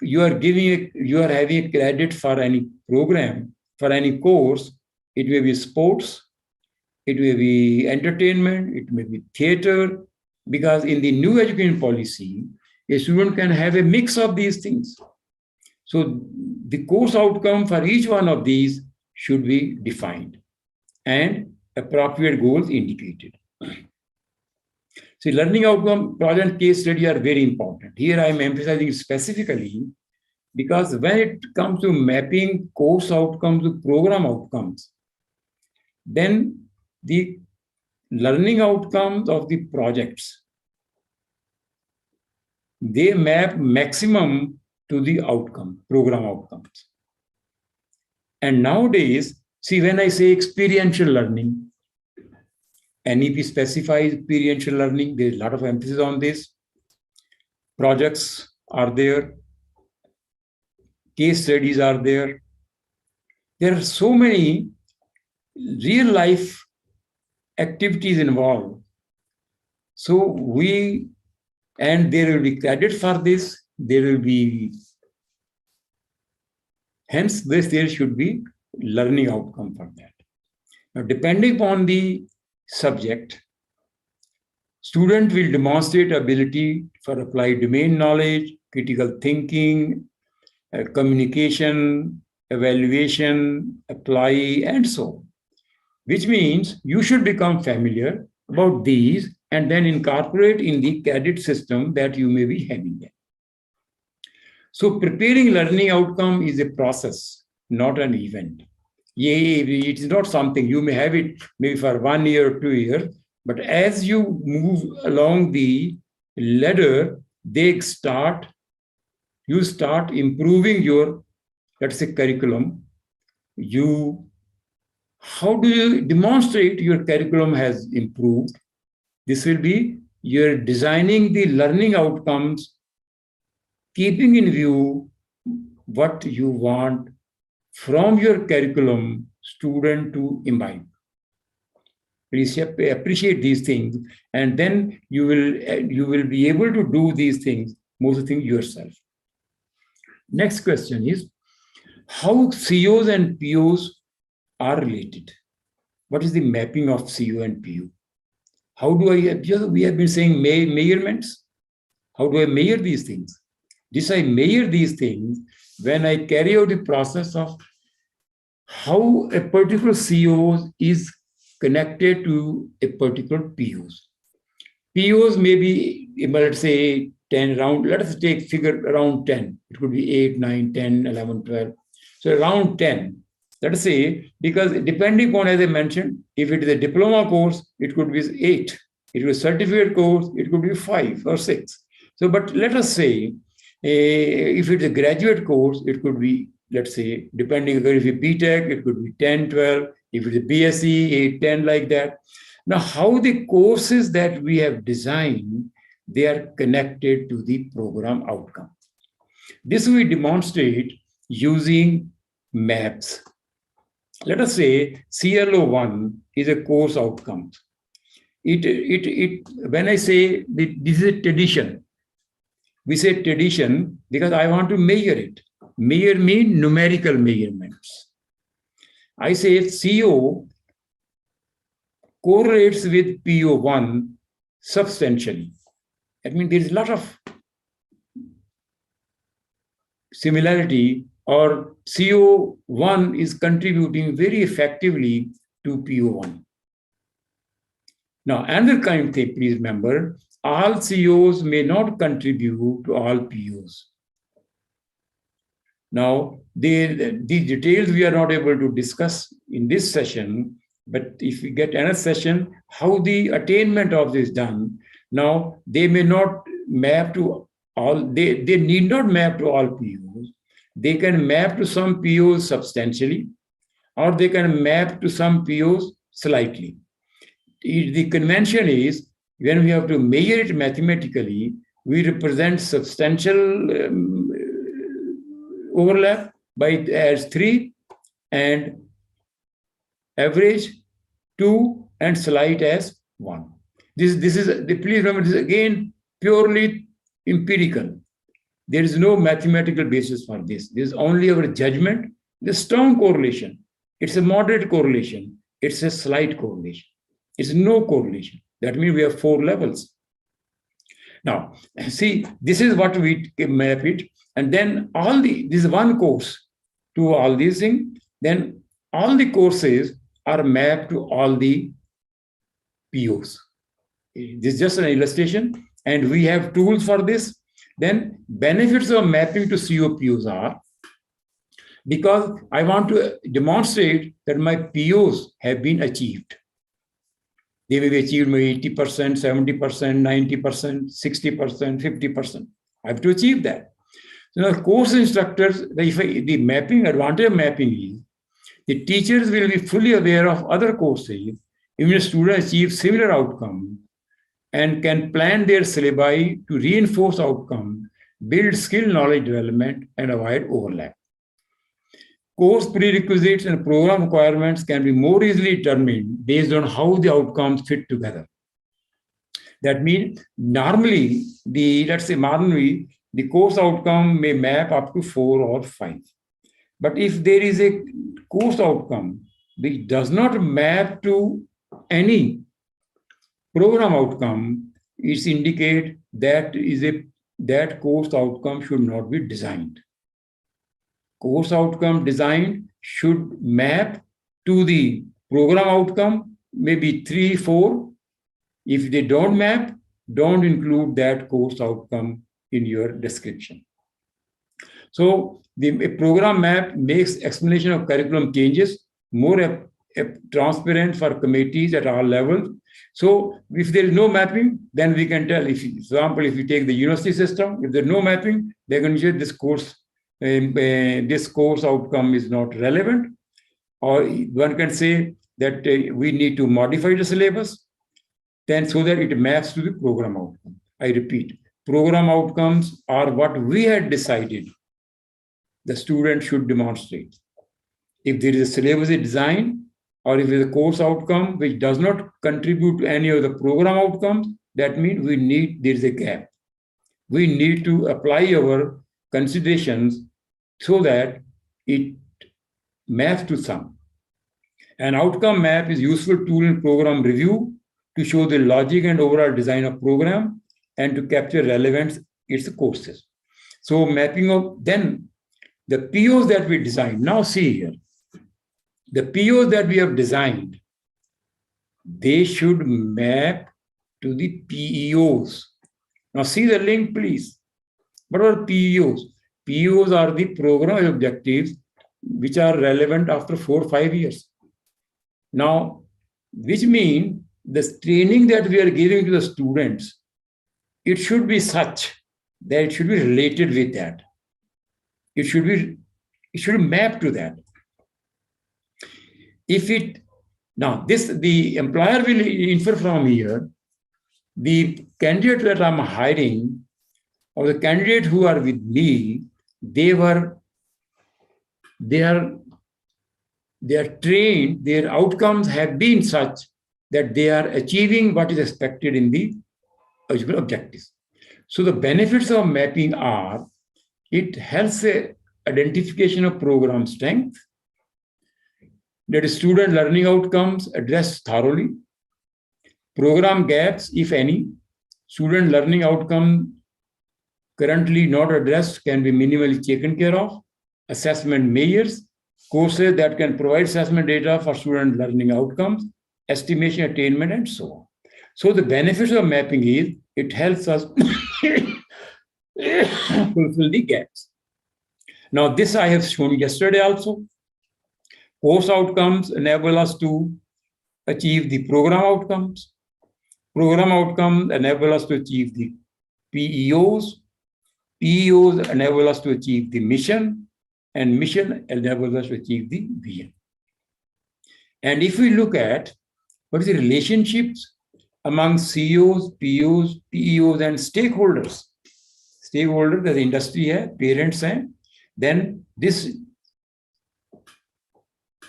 you are having a credit for any program, for any course, it may be sports, it may be entertainment, it may be theater, because in the new education policy, a student can have a mix of these things. So the course outcome for each one of these should be defined and appropriate goals indicated. So learning outcome project case study are very important. Here I am emphasizing specifically because when it comes to mapping course outcomes to program outcomes, then the learning outcomes of the projects, they map maximum to the outcome, program outcomes. And nowadays, see, when I say experiential learning, NEP specifies experiential learning. There's a lot of emphasis on this. Projects are there. Case studies are there. There are so many real life activities involved. So there will be credit for this. There will be, hence there should be learning outcome for that. Now, depending upon the subject, student will demonstrate ability for applied domain knowledge, critical thinking, communication, evaluation, apply, and so on. Which means you should become familiar about these and then incorporate in the credit system that you may be having there. So preparing learning outcome is a process, not an event. It is not something you may have it maybe for 1 year or 2 years, but as you move along the ladder, you start improving your, let's say, curriculum. How do you demonstrate your curriculum has improved? This will be you're designing the learning outcomes, keeping in view what you want from your curriculum student to imbibe. Please appreciate these things, and then you will be able to do these things, most of the things yourself. Next question is, how COs and POs are related? What is the mapping of CO and PO? How do we have been saying measurements. How do I measure these things? I measure these things when I carry out the process of how a particular CO is connected to a particular POs. POs may be, let's say, 10 around, let us take figure around 10. It could be 8, 9, 10, 11, 12. So around 10, let us say, because depending upon, as I mentioned, if it is a diploma course, it could be 8. If it is a certificate course, it could be 5 or 6. So, but let us say, if it's a graduate course, it could be, let's say, depending if it's BTech, it could be 10, 12. If it's a BSc, 8, 10, like that. Now, how the courses that we have designed, they are connected to the program outcome. This we demonstrate using maps. Let us say CLO1 is a course outcome. When I say this is a tradition, we say tradition because I want to measure it. Measure means numerical measurements. I say CO correlates with PO1 substantially. I mean, there is a lot of similarity, or CO1 is contributing very effectively to PO1. Now, another kind of thing, please remember, all COs may not contribute to all POs. Now, the details we are not able to discuss in this session, but if we get another session, how the attainment of this is done. Now, they may not map to all, they need not map to all POs. They can map to some POs substantially, or they can map to some POs slightly. The convention is, when we have to measure it mathematically, we represent substantial overlap as 3 and average 2 and slight as 1. This is, please remember, this is again purely empirical. There is no mathematical basis for this. This is only our judgment. The strong correlation. It's a moderate correlation. It's a slight correlation. It's no correlation. That means we have 4 levels. Now, see, this is what we map it. And then this is one course to all these things. Then all the courses are mapped to all the POs. This is just an illustration. And we have tools for this. Then benefits of mapping to COPOs are, because I want to demonstrate that my POs have been achieved. They will be achieved by 80%, 70%, 90%, 60%, 50%. I have to achieve that. So now course instructors, the mapping, advantage of mapping is, the teachers will be fully aware of other courses, even if students achieve similar outcomes, and can plan their syllabi to reinforce outcome, build skill knowledge development, and avoid overlap. Course prerequisites and program requirements can be more easily determined based on how the outcomes fit together. That means normally the course outcome may map up to 4 or 5. But if there is a course outcome which does not map to any program outcome, it indicates that course outcome should not be designed. Course outcome designed should map to the program outcome, maybe 3, 4. If they don't map, don't include that course outcome in your description. So the program map makes explanation of curriculum changes more transparent for committees at all levels. So if there is no mapping, then we can tell, if, for example, if you take the university system, if there's no mapping, they're going to say this course outcome is not relevant. Or one can say that we need to modify the syllabus, then so that it maps to the program outcome. I repeat, program outcomes are what we had decided the student should demonstrate. If there is a syllabus design, or if there is a course outcome which does not contribute to any of the program outcomes, that means there is a gap. We need to apply our considerations so that it maps to some. An outcome map is a useful tool in program review to show the logic and overall design of program and to capture relevance its courses. So mapping of then the POs that we designed. Now see here, the POs that we have designed, they should map to the PEOs. Now see the link, please. What are PEOs? PEOs are the program objectives which are relevant after 4 or 5 years. Now, which means the training that we are giving to the students, it should be such that it should be related with that. It should map to that. The employer will infer from here, the candidate that I'm hiring or the candidate who are with me, they are trained, their outcomes have been such that they are achieving what is expected in the eligible objectives. So the benefits of mapping are, it helps the identification of program strength, that student learning outcomes addressed thoroughly, program gaps, if any, student learning outcome currently not addressed can be minimally taken care of, assessment measures, courses that can provide assessment data for student learning outcomes, estimation attainment, and so on. So the benefits of mapping is, it helps us fulfill the gaps. Now this I have shown yesterday also. Course outcomes enable us to achieve the program outcomes. Program outcomes enable us to achieve the PEOs. PEOs enable us to achieve the mission, and mission enables us to achieve the vision. And if we look at what is the relationships among CEOs, PEOs, and stakeholders, that the industry hai, parents hai, then this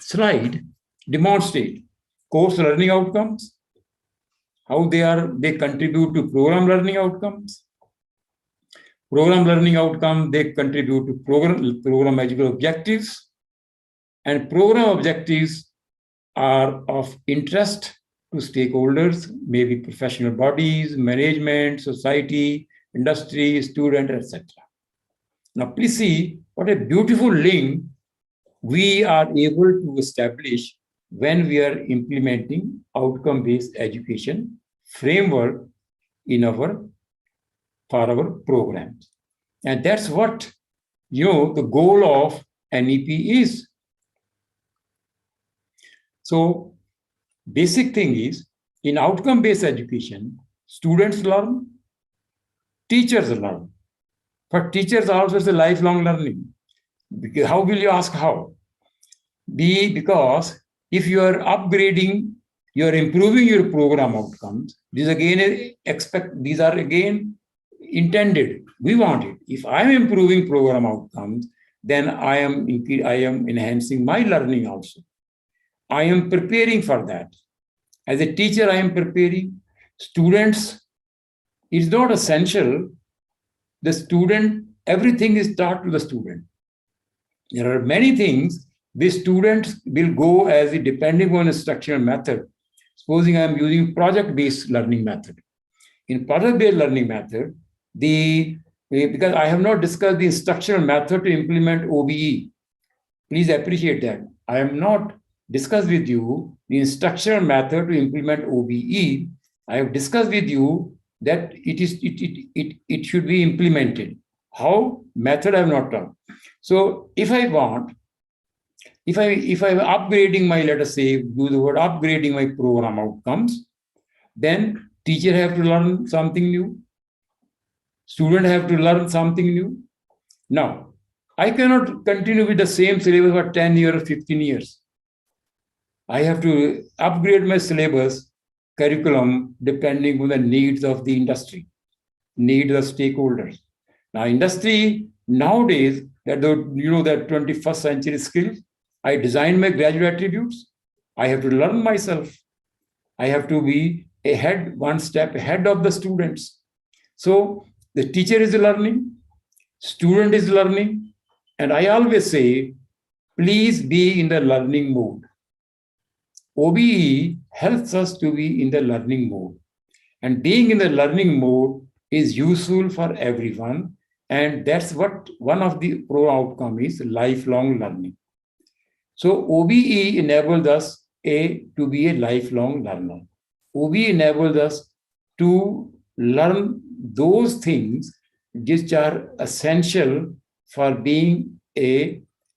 slide demonstrates course learning outcomes, how they contribute to program learning outcomes. Program learning outcomes, they contribute to program eligible objectives, and program objectives are of interest to stakeholders, maybe professional bodies, management, society, industry, student, etc. Now, please see what a beautiful link we are able to establish when we are implementing outcome-based education framework for our programs. And that's what the goal of NEP is. So basic thing is, in outcome-based education, students learn, teachers learn. But teachers also is a lifelong learning. How will you ask how? Because if you are upgrading, you are improving your program outcomes, these are again intended. We want it. If I am improving program outcomes, then I am enhancing my learning also. I am preparing for that. As a teacher, I am preparing students. It's not essential. The student, everything is taught to the student. There are many things the students will go as depending on instructional method. Supposing I am using project-based learning method. In project-based learning method, because I have not discussed the instructional method to implement OBE. Please appreciate that. I am not discussed with you the instructional method to implement OBE. I have discussed with you that it should be implemented. How? Method I have not done. So if I'm upgrading my, let us say, use the word upgrading my program outcomes, then teacher have to learn something new. Student have to learn something new. Now, I cannot continue with the same syllabus for 10 years or 15 years. I have to upgrade my syllabus curriculum depending on the needs of the industry, needs of stakeholders. Now, industry nowadays, that 21st century skills, I design my graduate attributes. I have to learn myself. I have to be one step ahead of the students. So the teacher is learning, student is learning, and I always say, please be in the learning mode. OBE helps us to be in the learning mode. And being in the learning mode is useful for everyone. And that's what one of the outcome is, lifelong learning. So OBE enables us to be a lifelong learner. OBE enables us to learn those things which are essential for being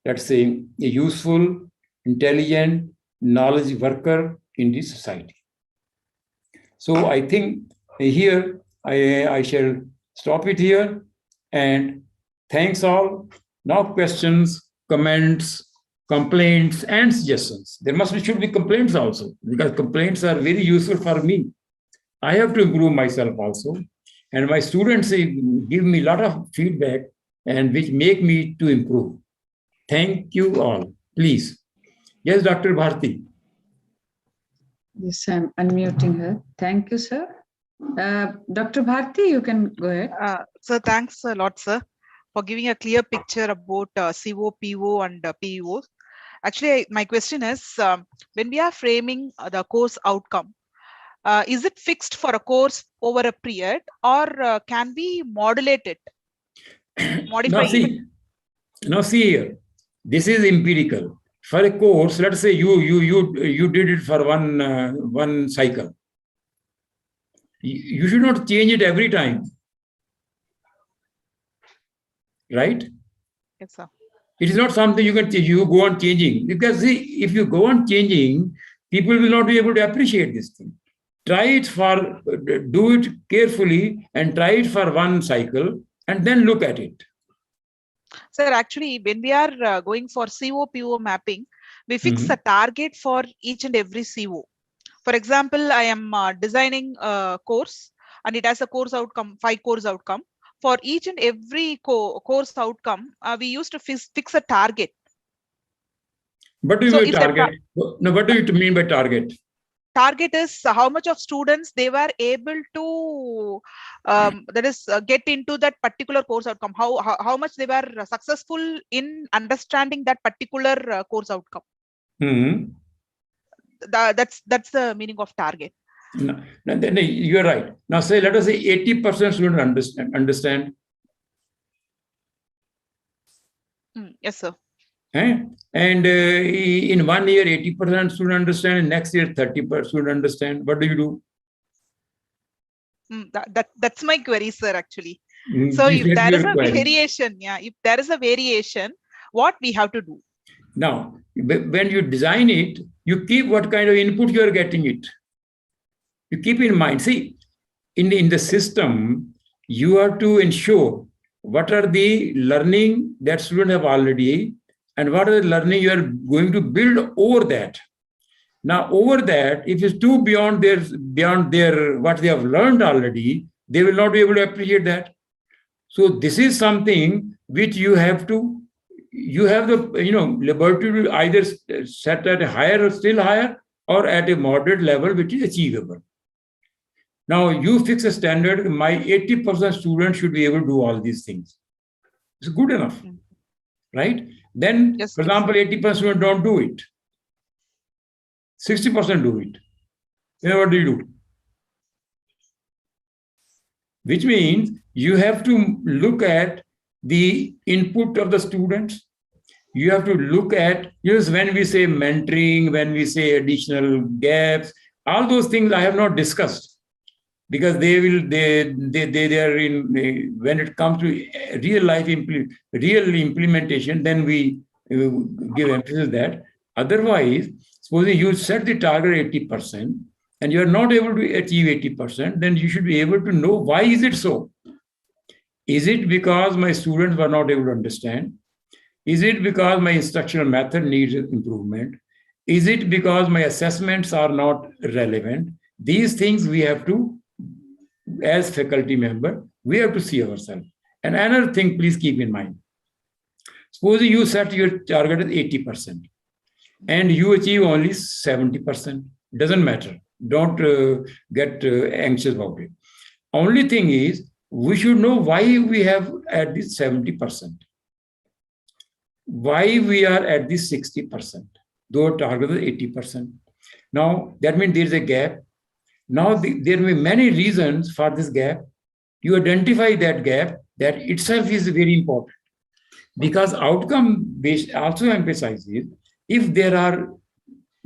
let's say, a useful, intelligent, knowledge worker in the society. So I think here I shall stop it here, and thanks all. Now questions, comments, complaints, and suggestions. Should be complaints also, because complaints are very useful for me. I have to improve myself also, and my students give me a lot of feedback and which make me to improve. Thank you all. Please. Yes, Dr. Bharti. Yes, I'm unmuting her. Thank you, sir. Dr. Bharti, you can go ahead. So thanks a lot, sir, for giving a clear picture about CO, PO, and PEO. Actually, my question is, when we are framing the course outcome, is it fixed for a course over a period, or can we modulate it? Modify Now see here, this is empirical. For a course, let's say you did it for one cycle. You should not change it every time, right? Yes, sir. It is not something you can change. You go on changing, because see, if you go on changing, people will not be able to appreciate this thing. Do it carefully and try it for one cycle and then look at it. Sir, actually, when we are going for CO, PO mapping, we fix a target for each and every CO. For example, I am designing a course and it has a course outcome, 5 course outcome. For each and every course outcome, we used to fix a target. What do you mean target? No, what do you mean by target? Target is how much of students they were able to get into that particular course outcome, how much they were successful in understanding that particular course outcome. that's the meaning of target. No, you're right. Now say, let us say 80% student understand. Yes, sir. And in 1 year, 80% student understand, next year 30% student understand. What do you do? That's my query, sir, actually. So if there is a variation, if there is a variation, what we have to do? Now, when you design it, you keep what kind of input you are getting it. You keep in mind, see, in the system, you have to ensure what are the learning that students have already, and what are the learning you are going to build over that. Now, over that, if it's too beyond their what they have learned already, they will not be able to appreciate that. So this is something which you have the liberty to either set at a higher or still higher, or at a moderate level which is achievable. Now you fix a standard, my 80% students should be able to do all these things. It's good enough, right? Then, yes, for example, 80% students don't do it. 60% do it. Then what do you do? Which means you have to look at the input of the students. You have to look at, when we say mentoring, when we say additional gaps, all those things I have not discussed, because they are in, when it comes to real implementation, then we give emphasis that. Otherwise, supposing you set the target 80% and you are not able to achieve 80%, then you should be able to know why is it so. Is it because my students were not able to understand? Is it because my instructional method needs improvement? Is it because my assessments are not relevant? These things we have to, as faculty member, we have to see ourselves. And another thing, please keep in mind. Suppose you set your target at 80% and you achieve only 70%. Doesn't matter. Don't get anxious about it. Only thing is, we should know why we have at this 70%. Why we are at this 60%, though target is 80%. Now, that means there is a gap. Now, there may be many reasons for this gap. You identify that gap, that itself is very important. Because outcome-based also emphasizes, if there are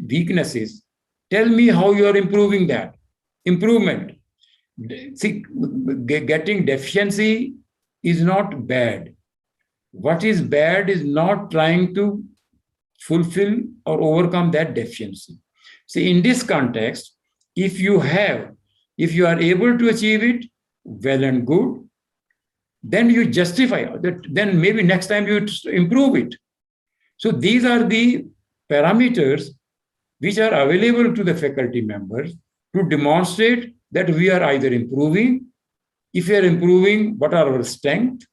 weaknesses, tell me how you are improving that. Improvement. See, getting deficiency is not bad. What is bad is not trying to fulfill or overcome that deficiency. See, in this context, if you are able to achieve it, well and good, then you justify that, then maybe next time you improve it. So these are the parameters which are available to the faculty members to demonstrate that we are either improving. If we are improving, what are our strengths?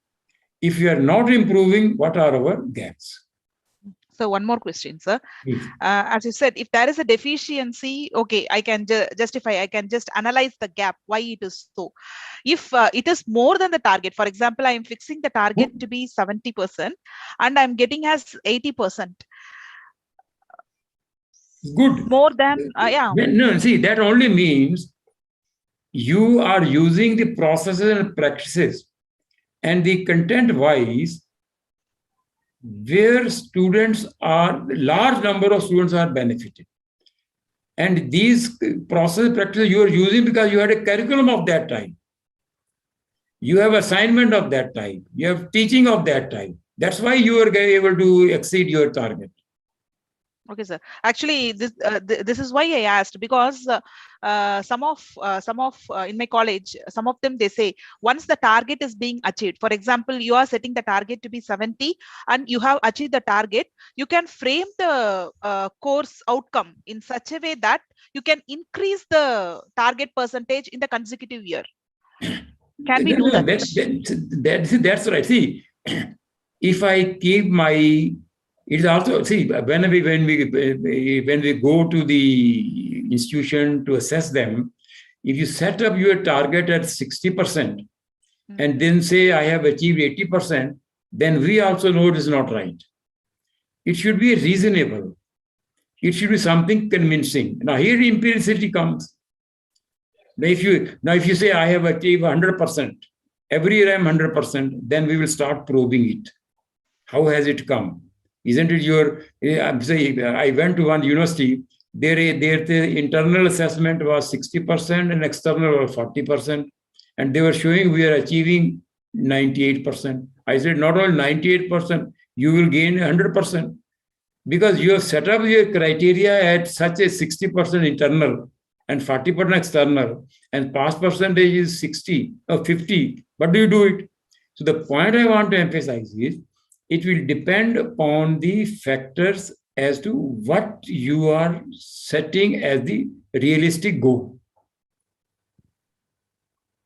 If we are not improving, what are our gaps? So one more question, sir. As you said, if there is a deficiency, okay, I can justify, I can just analyze the gap, why it is so. If it is more than the target, for example, I am fixing the target to be 70% and I'm getting as 80%. Good. More than, yeah. No, see, that only means you are using the processes and practices and the content-wise where large number of students are benefited. And these process practices you are using because you had a curriculum of that time. You have assignment of that type. You have teaching of that type. That's why you are able to exceed your target. Okay, sir. Actually, this is why I asked, because some of in my college, some of them, they say once the target is being achieved, for example, you are setting the target to be 70 and you have achieved the target, you can frame the course outcome in such a way that you can increase the target percentage in the consecutive year. Can we do that? That's right. See, if I keep my, it's also, see, when we go to the institution to assess them, if you set up your target at 60% and then say I have achieved 80%, then we also know it is not right. It should be reasonable. It should be something convincing. Now here empiricity comes. Now if you say I have achieved 100%, every year I'm 100%, then we will start probing it. How has it come? Isn't it your? I went to one university. Their internal assessment was 60% and external was 40%, and they were showing we are achieving 98%. I said not only 98%, you will gain 100%. Because you have set up your criteria at such a 60% internal and 40% external, and pass percentage is 60 or 50. What do you do it? So the point I want to emphasize is, it will depend upon the factors as to what you are setting as the realistic goal.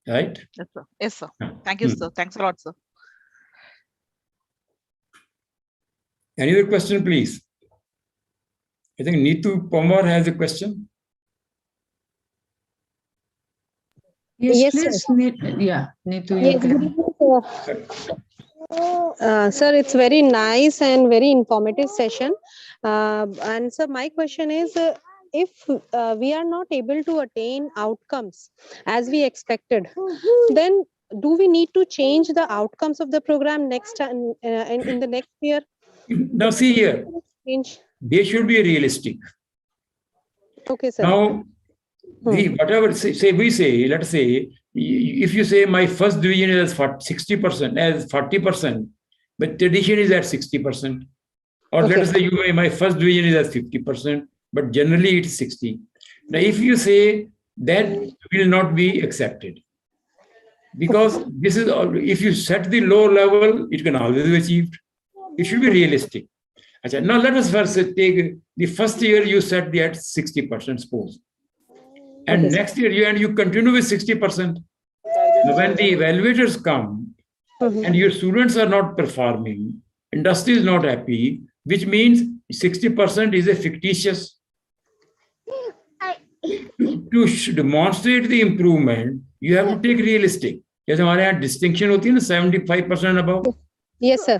Right? Yes, sir. Yes, sir. Thank you, sir. Thanks a lot, sir. Any other question, please? I think Neetu Pomar has a question. Yes, Yes, please. Yeah, Neetu, you Yes, can. good evening, sir. Sir, it's very nice and very informative session. And so my question is, if we are not able to attain outcomes as we expected, then do we need to change the outcomes of the program next time in the next year? Now see here, Change. they should be realistic. Okay, sir. Now, whatever we say, let's say, if you say my first division is 60%, as 40%, but tradition is at 60%. Or let us say my first division is at 50%, but generally it's 60. Now, if you say that will not be accepted, because this is if you set the low level, it can always be achieved. It should be realistic. Now let us first take the first year you set the at 60%, suppose. And next year you continue with 60%. Now, when the evaluators come and your students are not performing, industry is not happy, which means 60% is a fictitious. To demonstrate the improvement, you have to take realistic. जैसे हमारे यहाँ distinction होती है ना 75% above. Yes, sir.